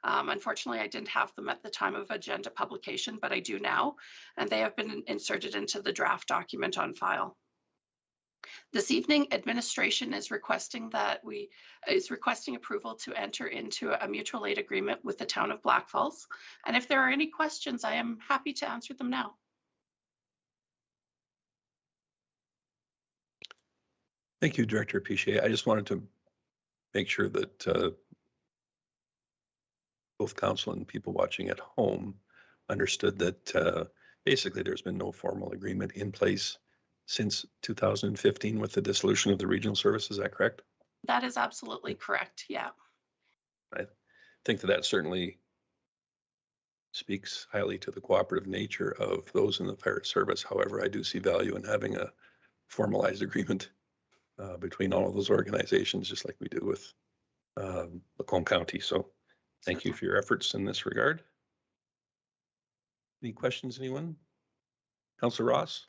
Unfortunately, I didn't have them at the time of agenda publication, but I do now, and they have been inserted into the draft document on file. This evening, administration is requesting approval to enter into a mutual aid agreement with the town of Black Falls. And if there are any questions, I am happy to answer them now. Thank you, Director Piché. I just wanted to make sure that both council and people watching at home understood that basically there's been no formal agreement in place since 2015 with the dissolution of the regional service. Is that correct? That is absolutely correct. Yeah. I think that certainly speaks highly to the cooperative nature of those in the fire service. However, I do see value in having a formalized agreement between all of those organizations, just like we do with Lacombe County. So thank you for your efforts in this regard. Any questions, anyone? Councillor Ross?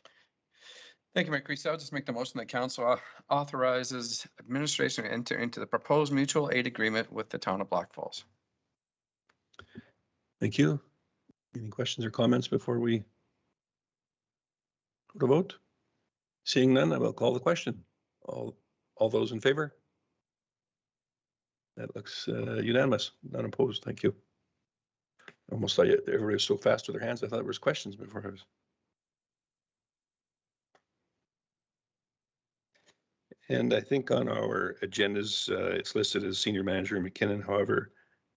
Thank you, Mayor Creasy. I'll just make the motion that council authorizes administration to enter into the proposed mutual aid agreement with the town of Black Falls. Thank you. Any questions or comments before we go to vote? Seeing none, I will call the question. All those in favor? That looks unanimous, none opposed. Thank you. Almost like everybody was so fast with their hands, I thought there was questions before I was. And I think on our agendas, it's listed as Senior Manager McKinnon. However,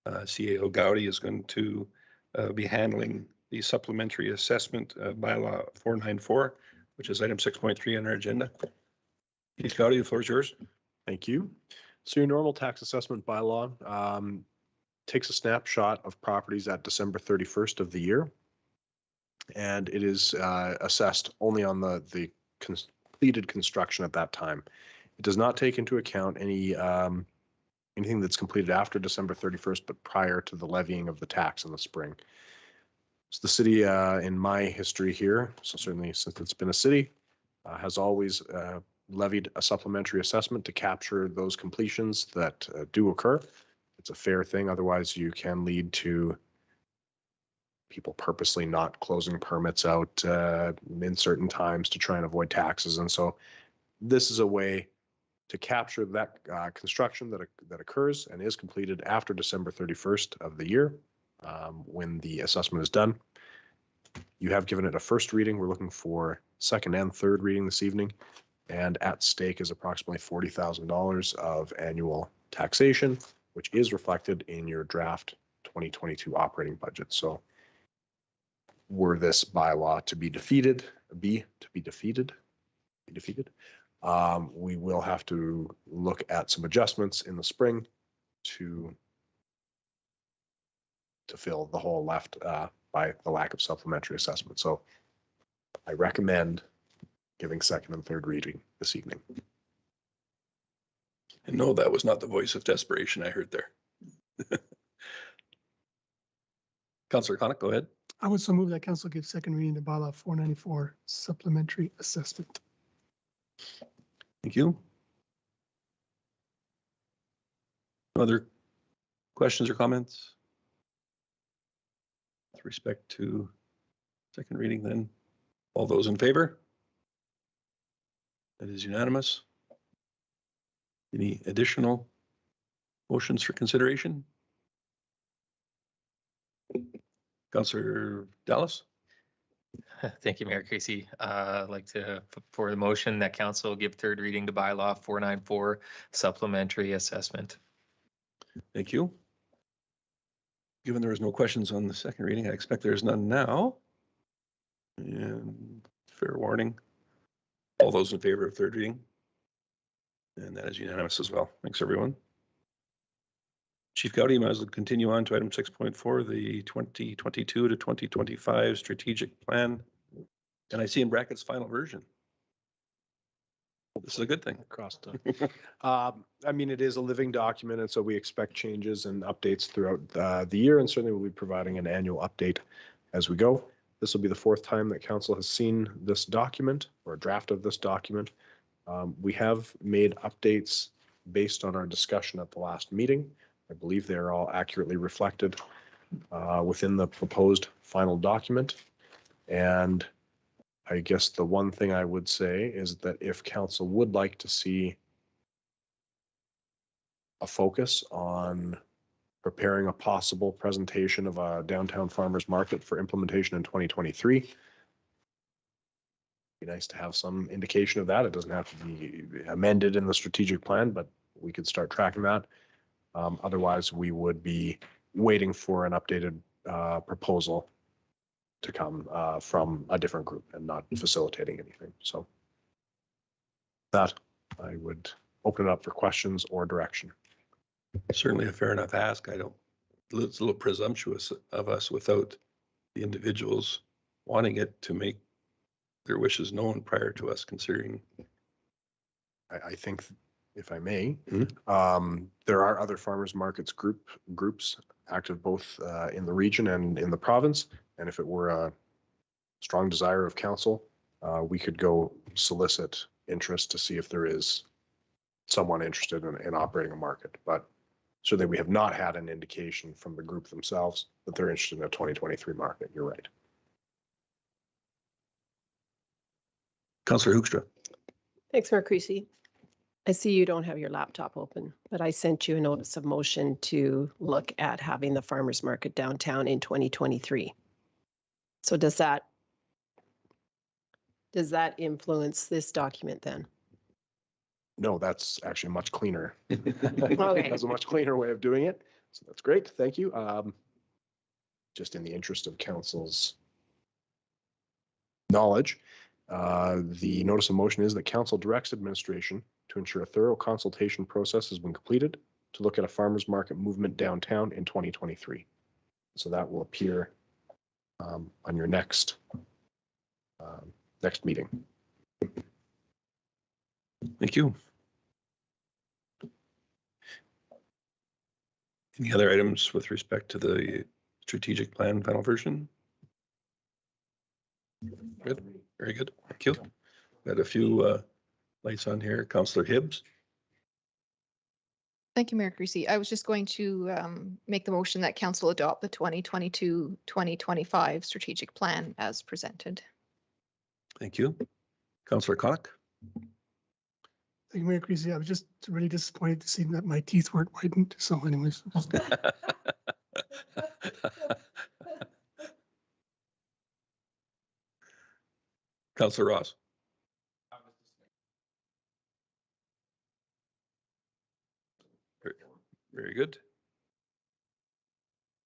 CAO Gowdy is going to be handling the supplementary assessment bylaw 494, which is item 6.3 on our agenda. Chief Gowdy, the floor is yours. Thank you. So your normal tax assessment bylaw takes a snapshot of properties at December 31st of the year. And it is assessed only on the completed construction at that time. It does not take into account any anything that's completed after December 31st, but prior to the levying of the tax in the spring. So the city, in my history here, so certainly since it's been a city, has always levied a supplementary assessment to capture those completions that do occur. It's a fair thing. Otherwise, you can lead to people purposely not closing permits out in certain times to try and avoid taxes. And so this is a way to capture that construction that occurs and is completed after December 31st of the year when the assessment is done. You have given it a first reading. We're looking for second and third reading this evening. And at stake is approximately $40,000 of annual taxation, which is reflected in your draft 2022 operating budget. So were this bylaw to be defeated, we will have to look at some adjustments in the spring to fill the hole left by the lack of supplementary assessment. So I recommend giving second and third reading this evening. And no, that was not the voice of desperation I heard there. Councillor Connick, go ahead. I would so move that council give second reading to bylaw 494 supplementary assessment. Thank you. Other questions or comments? With respect to second reading then, all those in favor? That is unanimous. Any additional motions for consideration? Councillor Dallas? Thank you, Mayor Creasy. I'd like to, for the motion that council give third reading to bylaw 494 supplementary assessment. Thank you. Given there is no questions on the second reading, I expect there's none now. And fair warning, all those in favor of third reading? And that is unanimous as well. Thanks, everyone. Chief Gowdy, you might as well continue on to item 6.4, the 2022 to 2025 strategic plan. And I see in brackets final version. This is a good thing. Crossed. I mean, it is a living document, and so we expect changes and updates throughout the year, and certainly we'll be providing an annual update as we go. This will be the fourth time that council has seen this document or a draft of this document. We have made updates based on our discussion at the last meeting. I believe they're all accurately reflected within the proposed final document. And I guess the one thing I would say is that if council would like to see a focus on preparing a possible presentation of a downtown farmers market for implementation in 2023, it'd be nice to have some indication of that. It doesn't have to be amended in the strategic plan, but we could start tracking that. Otherwise, we would be waiting for an updated proposal to come from a different group and not facilitating anything. So that I would open it up for questions or direction. Certainly a fair enough ask. It's a little presumptuous of us without the individuals wanting it to make their wishes known prior to us considering. I think, if I may, Mhm. there are other farmers markets groups active both in the region and in the province. And if it were a strong desire of council, we could go solicit interest to see if there is someone interested in operating a market. But certainly we have not had an indication from the group themselves that they're interested in a 2023 market. You're right. Councillor Hoekstra. Thanks, Mayor Creasy. I see you don't have your laptop open, but I sent you a notice of motion to look at having the farmers market downtown in 2023. So does that influence this document then? No, that's actually much cleaner. Okay. That's a much cleaner way of doing it. So that's great. Thank you. Just in the interest of council's knowledge, the notice of motion is that council directs administration to ensure a thorough consultation process has been completed to look at a farmers market movement downtown in 2023. So that will appear on your next meeting. Thank you. Any other items with respect to the strategic plan final version? Good, very good. Thank you. Got a few lights on here. Councillor Hibbs. Thank you, Mayor Creasy. I was just going to make the motion that council adopt the 2022-2025 strategic plan as presented. Thank you. Councillor Connick. Thank you, Mayor Creasy. I was just really disappointed to see that my teeth weren't whitened. So anyways. Councillor Ross. Very good.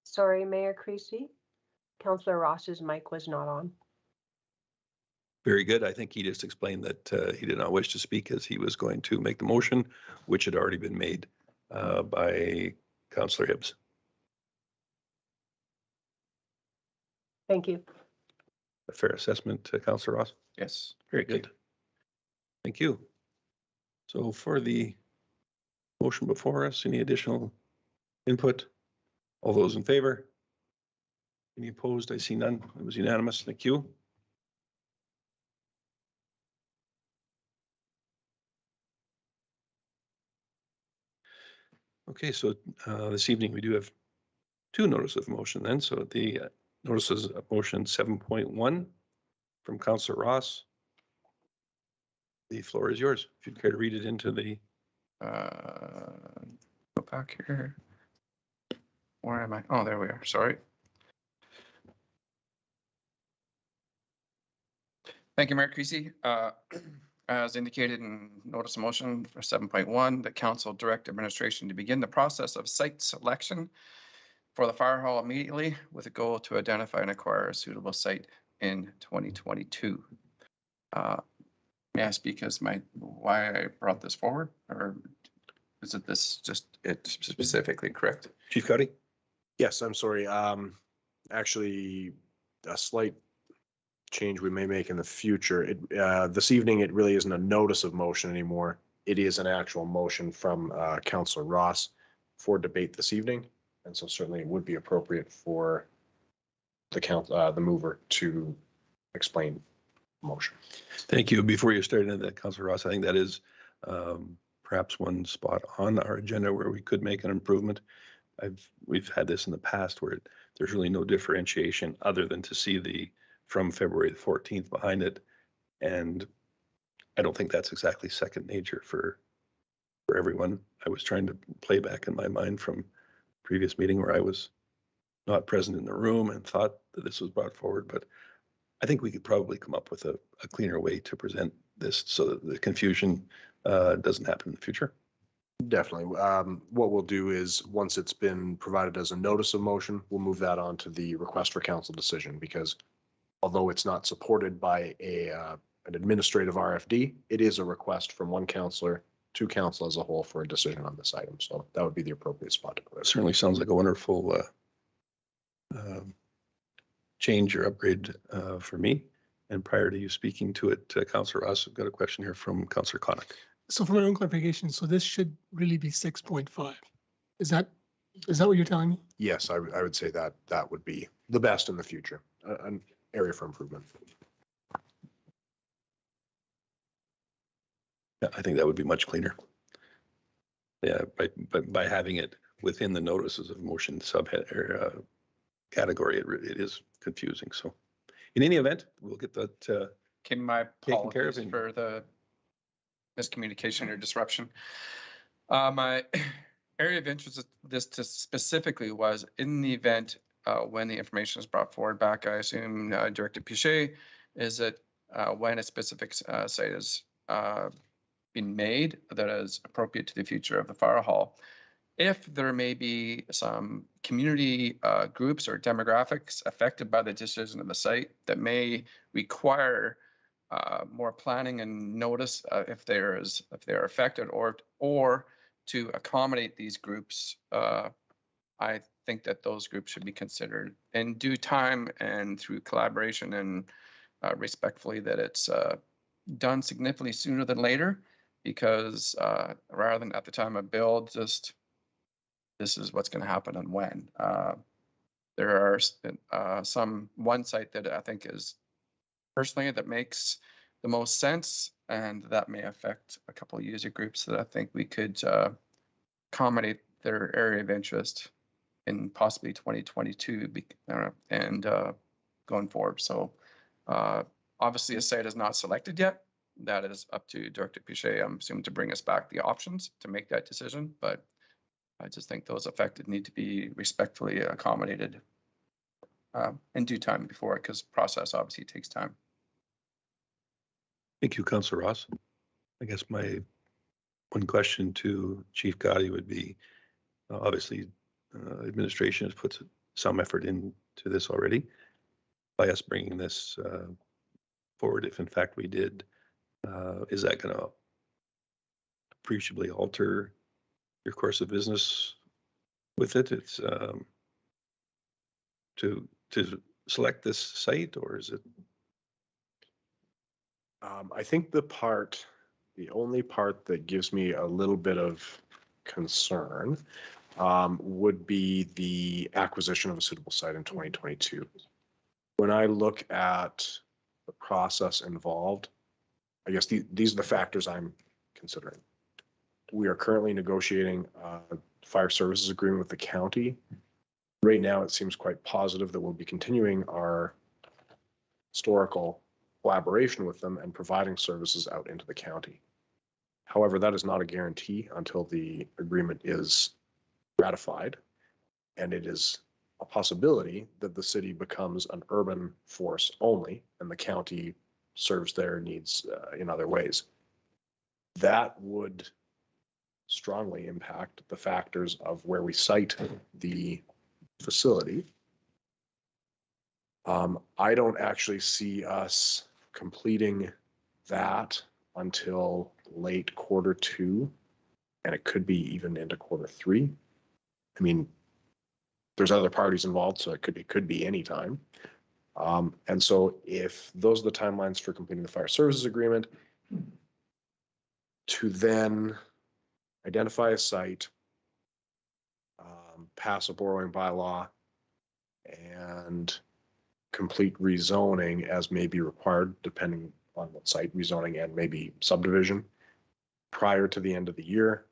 Sorry, Mayor Creasy. Councillor Ross's mic was not on. Very good. I think he just explained that he did not wish to speak as he was going to make the motion, which had already been made by Councillor Hibbs. Thank you. A fair assessment, Councillor Ross? Yes. Very good. Thank you. So for the motion before us, any additional input? All those in favor? Any opposed? I see none. It was unanimous. Thank you. Okay, so this evening we do have two notices of motion then. So the notices of motion 7.1 from Councillor Ross. The floor is yours. If you'd care to read it into the. Go back here. Where am I? Oh, there we are. Sorry. Thank you, Mayor Creasy. As indicated in notice of motion for 7.1, the council direct administration to begin the process of site selection for the fire hall immediately with a goal to identify and acquire a suitable site in 2022. May I speak as why I brought this forward, or is it this just it specifically correct? Chief Cuddy? Yes, I'm sorry. Actually, a slight change we may make in the future. This evening, it really isn't a notice of motion anymore. It is an actual motion from Councillor Ross for debate this evening. And so certainly it would be appropriate for the mover to explain the motion. Thank you. Before you start into that, Councillor Ross, I think that is perhaps one spot on our agenda where we could make an improvement. We've had this in the past where there's really no differentiation other than to see the from February the 14th behind it. And I don't think that's exactly second nature for everyone. I was trying to play back in my mind from previous meeting where I was not present in the room and thought that this was brought forward, but I think we could probably come up with a cleaner way to present this so that the confusion doesn't happen in the future. Definitely. What we'll do is once it's been provided as a notice of motion, we'll move that on to the request for council decision, because although it's not supported by an administrative RFD, it is a request from one councillor to council as a whole for a decision on this item. So that would be the appropriate spot to put it. Certainly sounds like a wonderful change or upgrade for me. And prior to you speaking to it, Councillor Ross, I've got a question here from Councillor Connick. So for my own clarification, so this should really be 6.5. Is that what you're telling me? Yes, I would say that would be the best in the future, an area for improvement. Yeah, I think that would be much cleaner. Yeah, by having it within the notices of motion subhead or category, it is confusing. So in any event, we'll get that Okay, my taken care of. apologies for the miscommunication or disruption. My area of interest of this specifically was in the event when the information is brought forward back, I assume Director Pichet, is that when a specific site is been made that is appropriate to the future of the fire hall, if there may be some community groups or demographics affected by the decision of the site that may require more planning and notice if they are affected, or to accommodate these groups, I think that those groups should be considered in due time and through collaboration, and respectfully that it's done significantly sooner than later, because rather than at the time of build, just this is what's going to happen and when. There are one site that I think is personally that makes the most sense, and that may affect a couple of user groups that I think we could accommodate their area of interest in possibly 2022 and going forward. So obviously a site is not selected yet. That is up to Director Pichet, I'm assuming, to bring us back the options to make that decision. But I just think those affected need to be respectfully accommodated in due time before it, because process obviously takes time. Thank you, Councillor Ross. I guess my one question to Chief Gotti would be, obviously, administration has put some effort into this already. By us bringing this forward, if in fact we did, is that going to appreciably alter your course of business with it? It's to select this site, or is it? I think the only part that gives me a little bit of concern would be the acquisition of a suitable site in 2022. When I look at the process involved, I guess these are the factors I'm considering. we are currently negotiating a fire services agreement with the county. Right now, it seems quite positive that we'll be continuing our historical collaboration with them and providing services out into the county. However, that is not a guarantee until the agreement is ratified, and it is a possibility that the city becomes an urban force only and the county serves their needs in other ways. That would strongly impact the factors of where we site the facility. I don't actually see us completing that until late Q2, and it could be even into Q3. I mean, there's other parties involved, so it could be any time. And so if those are the timelines for completing the fire services agreement, to then identify a site, pass a borrowing bylaw, and complete rezoning as may be required, depending on what site rezoning and maybe subdivision prior to the end of the year,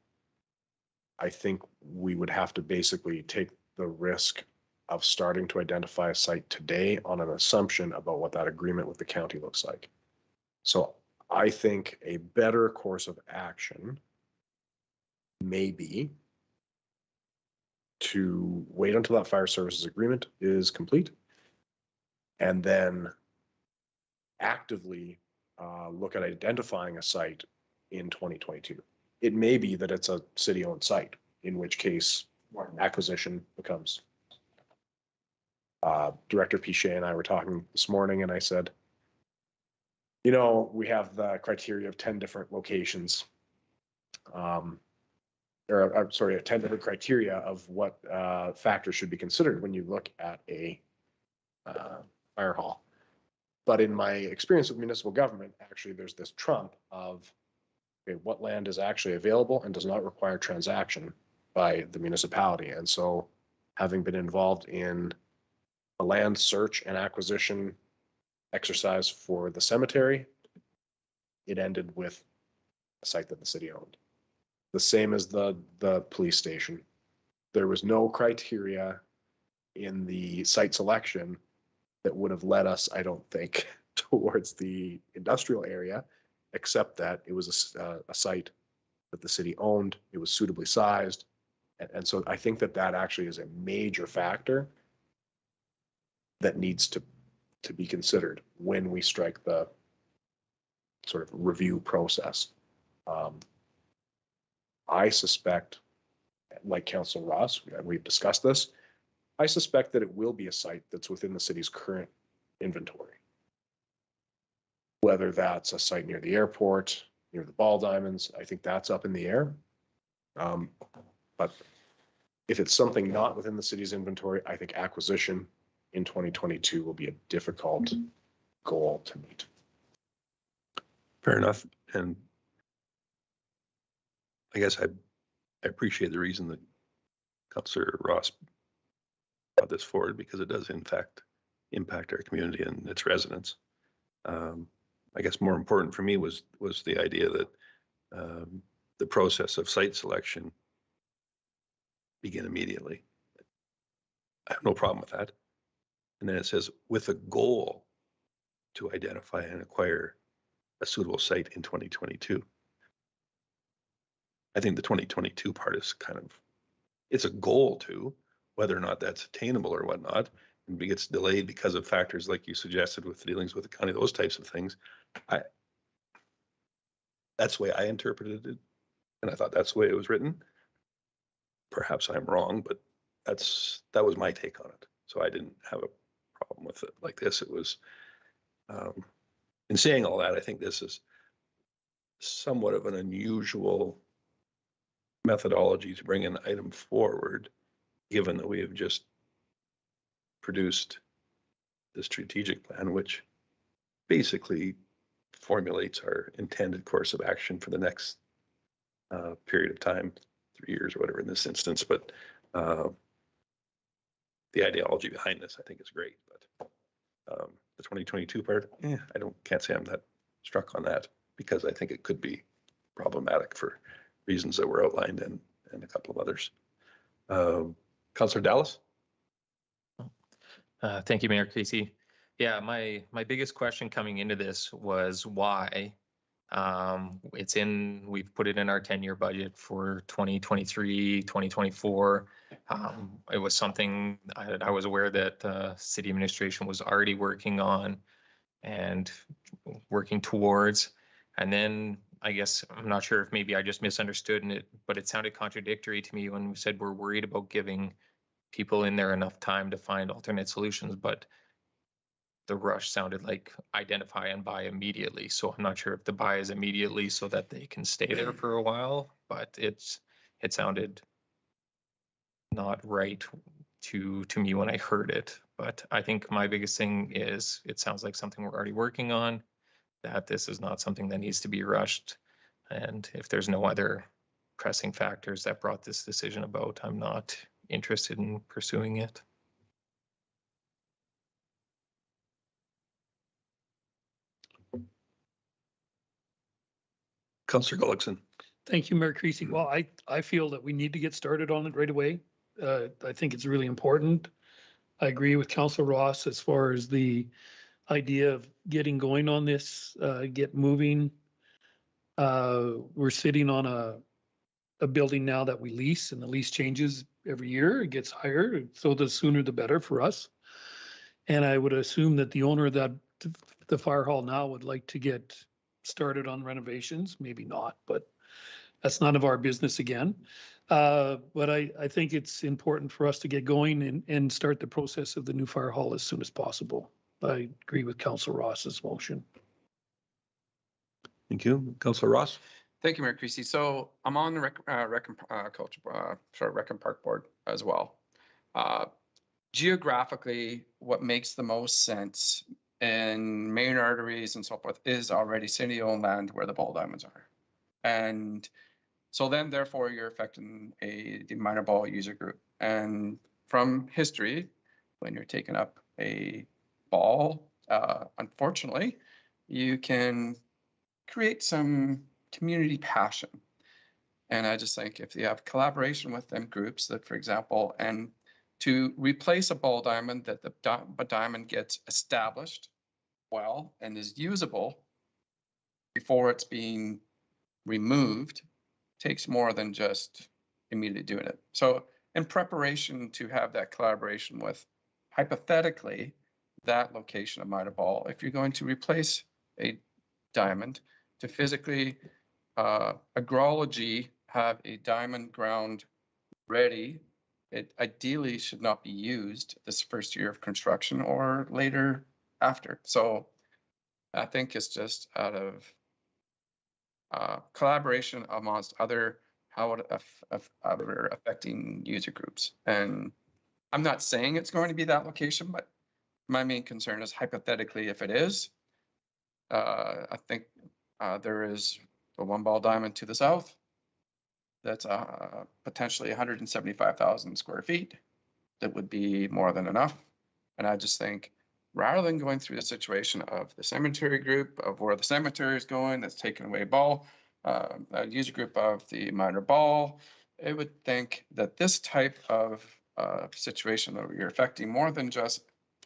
I think we would have to basically take the risk of starting to identify a site today on an assumption about what that agreement with the county looks like. So I think a better course of action may be to wait until that fire services agreement is complete and then actively look at identifying a site in 2022. It may be that it's a city-owned site, in which case acquisition becomes. Director Pichet and I were talking this morning, and I said, you know, we have the criteria of 10 different locations, or I'm sorry, 10 different criteria of what factors should be considered when you look at a fire hall. But in my experience with municipal government, actually, there's this trump of, okay, what land is actually available and does not require transaction by the municipality. And so having been involved in a land search and acquisition exercise for the cemetery, it ended with a site that the city owned. The same as the police station. There was no criteria in the site selection that would have led us, I don't think, towards the industrial area, except that it was a site that the city owned. It was suitably sized. And so I think that that actually is a major factor that needs to be considered when we strike the sort of review process. I suspect, like Councillor Ross, we've discussed this, I suspect that it will be a site that's within the city's current inventory. Whether that's a site near the airport, near the ball diamonds, I think that's up in the air. But if it's something not within the city's inventory, I think acquisition in 2022 will be a difficult goal to meet. Fair enough. And I guess I appreciate the reason that Councillor Ross brought this forward, because it does in fact impact our community and its residents. I guess more important for me was the idea that the process of site selection begin immediately. I have no problem with that. And then it says, with a goal to identify and acquire a suitable site in 2022. I think the 2022 part is kind of, it's a goal to, whether or not that's attainable or whatnot, and it gets delayed because of factors like you suggested with dealings with the county, those types of things. That's the way I interpreted it, and I thought that's the way it was written. Perhaps I'm wrong, but that was my take on it. So I didn't have a problem with it like this. It was, in saying all that, I think this is somewhat of an unusual methodology to bring an item forward, given that we have just produced the strategic plan, which basically formulates our intended course of action for the next period of time, 3 years or whatever in this instance. But the ideology behind this, I think, is great. But the 2022 part, can't say I'm that struck on that, because I think it could be problematic for reasons that were outlined and a couple of others. Councillor Dallas? Thank you, Mayor Creasy. Yeah, my biggest question coming into this was why. We've put it in our 10-year budget for 2023, 2024. It was something I was aware that city administration was already working on and working towards. And then I guess, I'm not sure if maybe I just misunderstood it, but it sounded contradictory to me when we said we're worried about giving people in there enough time to find alternate solutions, but the rush sounded like identify and buy immediately. So I'm not sure if the buy is immediately so that they can stay there for a while, but it sounded not right to me when I heard it. But I think my biggest thing is it sounds like something we're already working on, that this is not something that needs to be rushed. And if there's no other pressing factors that brought this decision about, I'm not interested in pursuing it. Councillor Gullickson? Thank you, Mayor Creasy. Well, I feel that we need to get started on it right away. I think it's really important. I agree with Councillor Ross as far as the idea of getting going on this, get moving. We're sitting on a building now that we lease, and the lease changes every year. It gets higher, so the sooner the better for us. And I would assume that the owner of the fire hall now would like to get started on renovations, maybe not, but that's none of our business again. But I think it's important for us to get going and start the process of the new fire hall as soon as possible. I agree with Councillor Ross's motion. Thank you. Councillor Ross? Thank you, Mayor Creasy. So I'm on the Rec and Park Board as well. Geographically, what makes the most sense in main arteries and so forth is already city-owned land where the ball diamonds are. And so then therefore you're affecting the minor ball user group. And from history, when you're taking up a ball, unfortunately, you can create some community passion. And I just think if you have collaboration with them groups that, for example, and to replace a ball diamond, that the diamond gets established well and is usable before it's being removed, takes more than just immediately doing it. So in preparation to have that collaboration with, hypothetically, that location of minor ball, if you're going to replace a diamond, to physically agrology have a diamond ground ready, it ideally should not be used this first year of construction or later after. So I think it's just out of collaboration amongst other other affecting user groups. And I'm not saying it's going to be that location, but my main concern is hypothetically, if it is, I think there is the one ball diamond to the south. That's potentially 175,000 square feet. That would be more than enough. And I just think rather than going through the situation of the cemetery group, of where the cemetery is going, that's taking away ball, a user group of the minor ball, I would think that this type of situation that you're affecting more than just,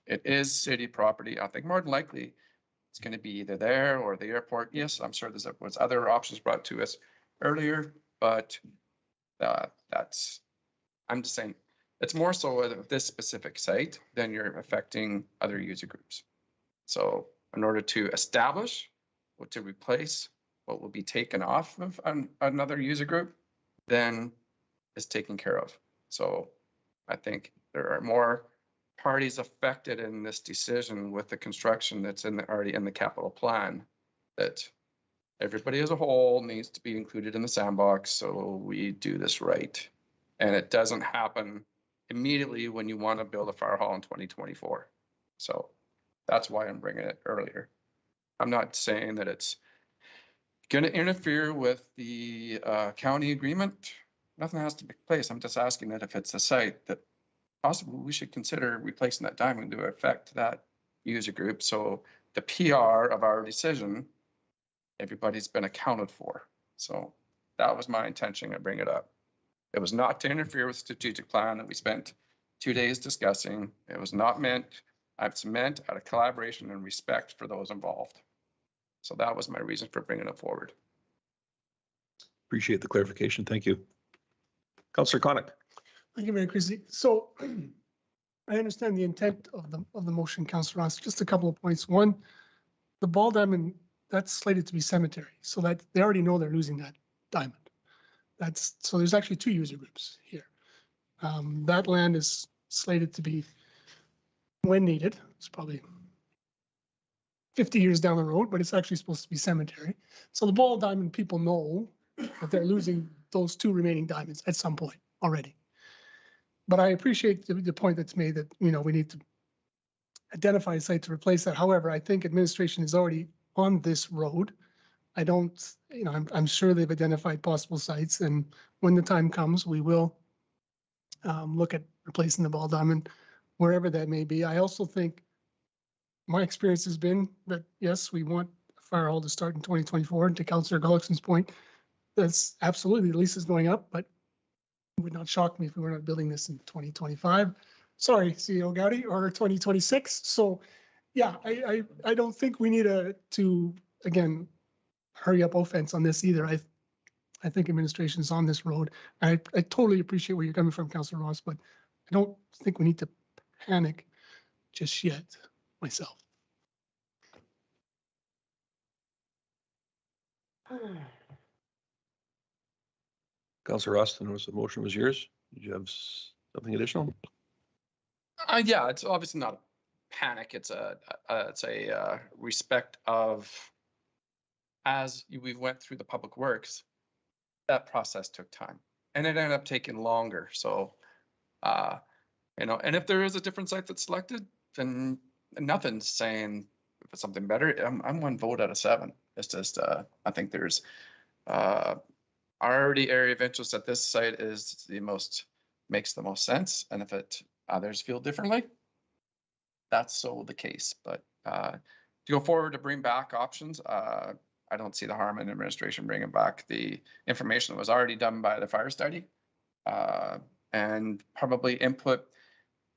it is city property. I think more than likely it's going to be either there or the airport. Yes, I'm sure there was other options brought to us earlier, but I'm just saying, it's more so of this specific site than you're affecting other user groups. So in order to establish or to replace what will be taken off of another user group, then is taken care of. So I think there are more parties affected in this decision with the construction that's already in the capital plan, that everybody as a whole needs to be included in the sandbox so we do this right. And it doesn't happen immediately when you want to build a fire hall in 2024. So that's why I'm bringing it earlier. I'm not saying that it's going to interfere with the county agreement. Nothing has to take place. I'm just asking that if it's a site that possibly we should consider replacing that diamond to affect that user group. So the PR of our decision, everybody's been accounted for. So That was my intention of bringing it up. It was not to interfere with strategic plan that we spent 2 days discussing. It was not meant, it's meant out of collaboration and respect for those involved. So that was my reason for bringing it forward. Appreciate the clarification. Thank you. Councillor Conick. Thank you, Mayor Christie. So I understand the intent of the motion, Councillor Ross. Just a couple of points. One, the ball diamond, that's slated to be cemetery, so that they already know they're losing that diamond. So there's actually two user groups here. That land is slated to be, when needed, it's probably 50 years down the road, but it's actually supposed to be cemetery. So the ball diamond people know that they're losing those two remaining diamonds at some point already. But I appreciate the point that's made that, we need to identify a site to replace that. However, I think administration is already on this road. I don't, I'm sure they've identified possible sites, and when the time comes, we will look at replacing the ball diamond wherever that may be. I also think my experience has been that, yes, we want fire hall to start in 2024. And to Councillor Gullickson's point, that's absolutely, the lease is going up, but it would not shock me if we were not building this in 2025. Sorry, CEO Gowdy, or 2026. So yeah, I don't think we need to, again, hurry up offense on this either. I think administration is on this road. I totally appreciate where you're coming from, Councillor Ross, but I don't think we need to panic just yet myself. Councillor Ross, I noticed the motion was yours. Did you have something additional? Yeah, it's obviously not a panic. It's a respect of, as we went through the public works, that process took time and it ended up taking longer. So, and if there is a different site that's selected, then nothing's saying if it's something better. I'm 1 vote out of 7. It's just, I think there's already area of interest at this site is makes the most sense. And if others feel differently, that's so the case. But to go forward to bring back options, I don't see the harm in administration bringing back the information that was already done by the fire study, and probably input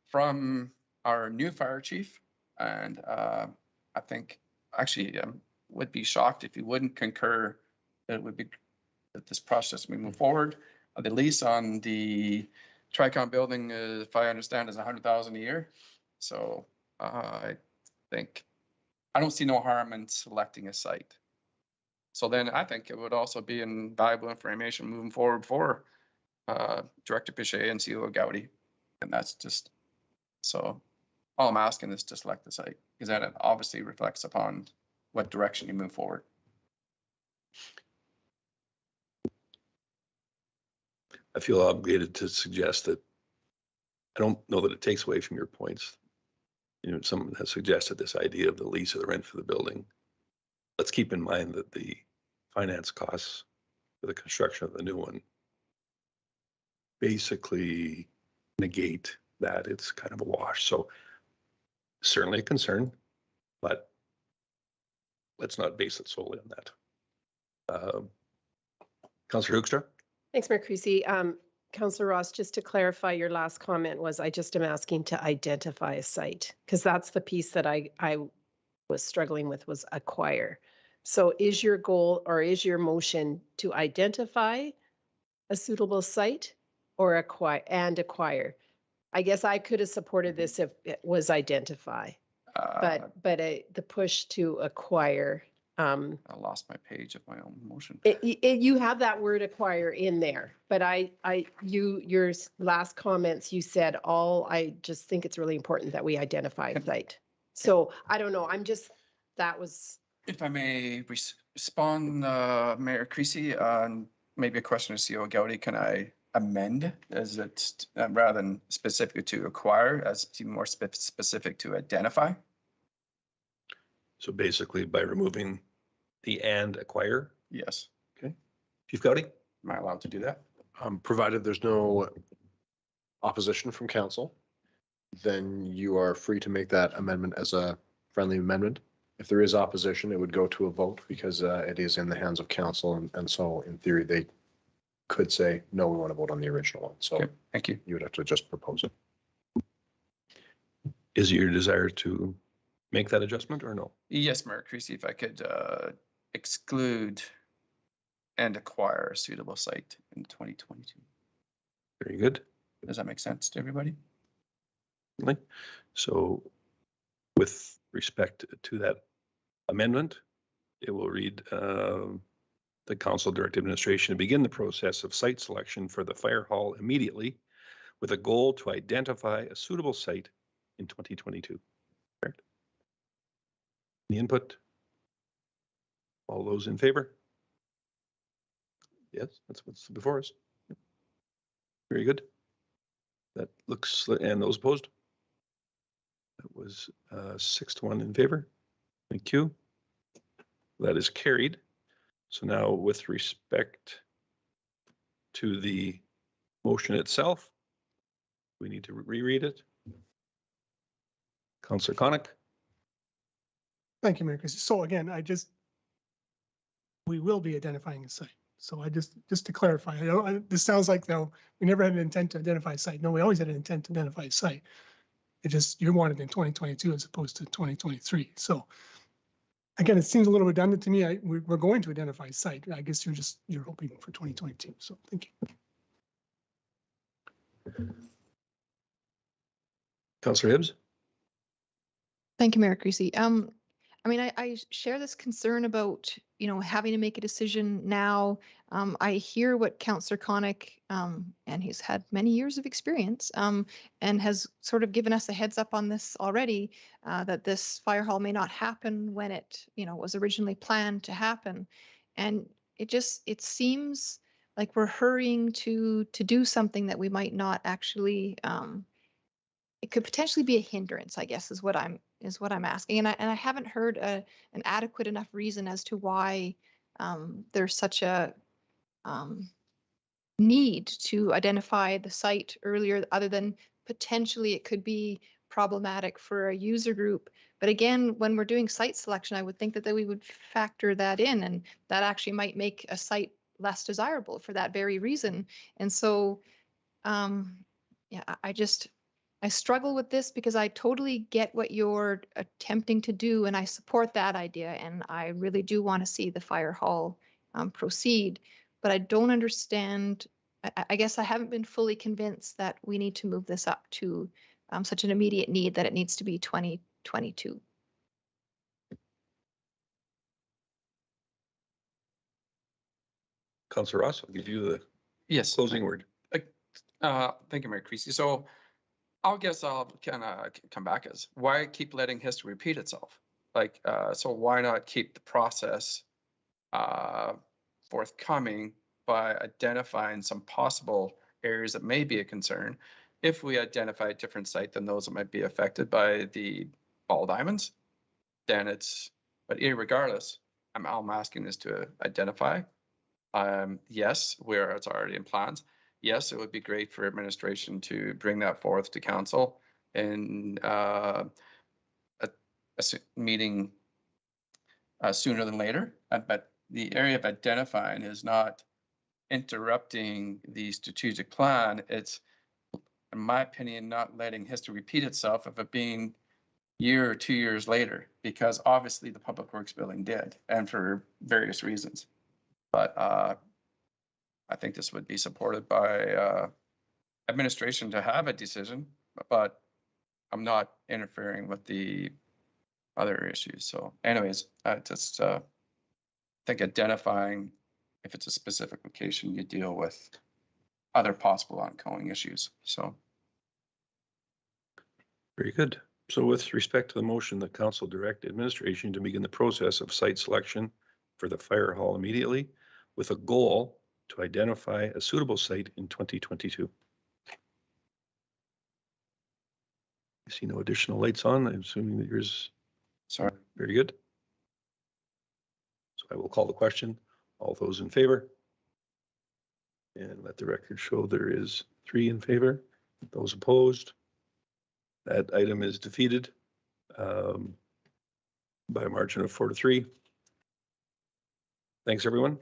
from our new fire chief. And I think actually would be shocked if he wouldn't concur that it would be that this process we move forward. The lease on the Tricon building, if I understand, is $100,000 a year. So I think I don't see no harm in selecting a site. So then I think it would also be invaluable information moving forward for Director Pichet and CEO Gowdy. And that's just, so all I'm asking is to select the site, because that obviously reflects upon what direction you move forward. I feel obligated to suggest that I don't know that it takes away from your points. Someone has suggested this idea of the lease or the rent for the building. Let's keep in mind that the finance costs for the construction of the new one basically negate that. It's kind of a wash. So certainly a concern, but let's not base it solely on that. Councillor Hoekstra? Thanks, Mayor Creasy. Councillor Ross, just to clarify, your last comment was, I just am asking to identify a site, because that's the piece that I was struggling with, was acquire. So is your goal or is your motion to identify a suitable site or acquire? I guess I could have supported this if it was identify, but the push to acquire. I lost my page of my own motion. You have that word acquire in there, but your last comments, you said I just think it's really important that we identify a site. So I don't know, that was. If I may respond, Mayor Creasy, on maybe a question to CEO Gowdy, can I amend as it's rather than specific to acquire, as to more specific to identify? So basically by removing the and acquire? Yes. Okay. Chief Gowdy? Am I allowed to do that? Provided there's no opposition from council, then you are free to make that amendment as a friendly amendment. If there is opposition, it would go to a vote because it is in the hands of council. And so in theory, could say, no, we want to vote on the original one. So Okay, thank you. you would have to just propose it. Is it your desire to make that adjustment or no? Yes, Mayor Creasy, if I could exclude and acquire a suitable site in 2022. Very good. Does that make sense to everybody? So with respect to that amendment, it will read, the council direct administration to begin the process of site selection for the fire hall immediately with a goal to identify a suitable site in 2022. Correct? Any input? All those in favor? Yes, that's what's before us. Very good. That looks, and those opposed? That was 6-1 in favor. Thank you. That is carried. So now with respect to the motion itself, we need to reread it. Councillor Conick? Thank you, Mayor Christie. So again, we will be identifying a site. So just to clarify, this sounds like though, we never had an intent to identify a site. No, we always had an intent to identify a site. It just, you want it in 2022 as opposed to 2023. So again, it seems a little redundant to me. We're going to identify a site. I guess you're hoping for 2022. So thank you. Councillor Hibbs? Thank you, Mayor Creasy. I mean, I share this concern about, having to make a decision now. I hear what Councillor Conick, and he's had many years of experience, and has sort of given us a heads up on this already, that this fire hall may not happen when it, was originally planned to happen. And it seems like we're hurrying to do something that we might not actually, it could potentially be a hindrance, I guess, is what I'm asking. And I haven't heard an adequate enough reason as to why there's such a need to identify the site earlier, other than potentially it could be problematic for a user group. But again, when we're doing site selection, I would think that we would factor that in, and that actually might make a site less desirable for that very reason. And so, yeah, I struggle with this because I totally get what you're attempting to do, and I support that idea, and I really do want to see the fire hall proceed. But I don't understand. I guess I haven't been fully convinced that we need to move this up to such an immediate need that it needs to be 2022. Councillor Ross, I'll give you the Yes. closing word. Thank you, Mayor Creasy. So I guess I'll kind of come back as, why keep letting history repeat itself? So why not keep the process forthcoming by identifying some possible areas that may be a concern? If we identify a different site than those that might be affected by the ball diamonds, then but irregardless, I'm asking this to identify. Yes, where it's already in plans. Yes, it would be great for administration to bring that forth to council in a meeting sooner than later. But the area of identifying is not interrupting the strategic plan. It's, in my opinion, not letting history repeat itself of it being year or 2 years later, because obviously the public works building did, and for various reasons. But I think this would be supported by administration to have a decision, but I'm not interfering with the other issues. So anyways, I just think identifying if it's a specific location, you deal with other possible ongoing issues. So. Very good. So with respect to the motion, the council direct administration to begin the process of site selection for the fire hall immediately with a goal to identify a suitable site in 2022. I see no additional lights on. I'm assuming that yours. Sorry. Very good. So I will call the question. All those in favor? And let the record show there is 3 in favor. Those opposed? That item is defeated by a margin of 4-3. Thanks, everyone.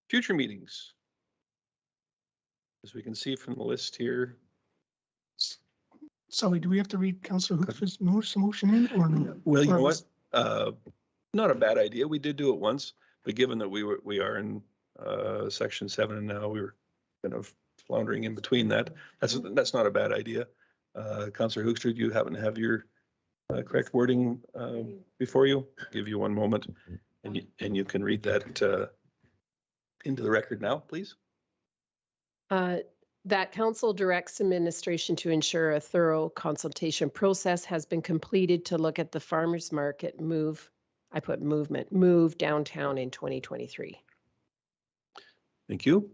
Future meetings. As we can see from the list here, Sully, do we have to read Councillor Hoop's motion in or no? well, you Or know what? was- Not a bad idea. We did do it once, but given that we are in section 7 and now we were kind of floundering in between that, that's not a bad idea. Councillor Hoekstra, do you happen to have your correct wording before you? Give you one moment and you can read that into the record now, please. That council directs administration to ensure a thorough consultation process has been completed to look at the farmers market move downtown in 2023. Thank you.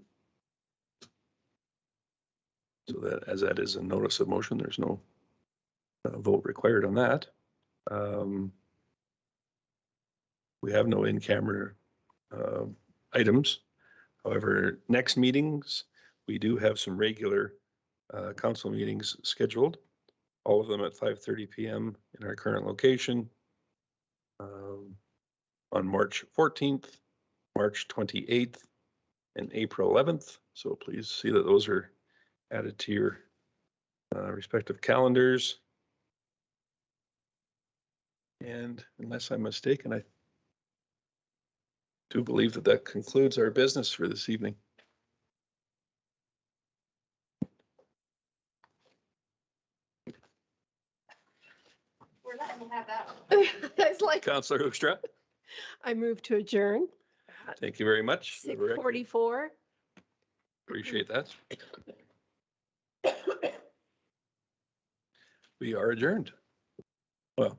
So that, as that is a notice of motion, there's no vote required on that. We have no in-camera items. However, next meetings, we do have some regular council meetings scheduled, all of them at 5:30 p.m. in our current location. On March 14th, March 28th, and April 11th. So please see that those are added to your respective calendars. And unless I'm mistaken, I do believe that that concludes our business for this evening. We're not gonna have that. It's like, Councillor Hoekstra, I move to adjourn. thank you very much. 6:44. Appreciate that. We are adjourned. Well.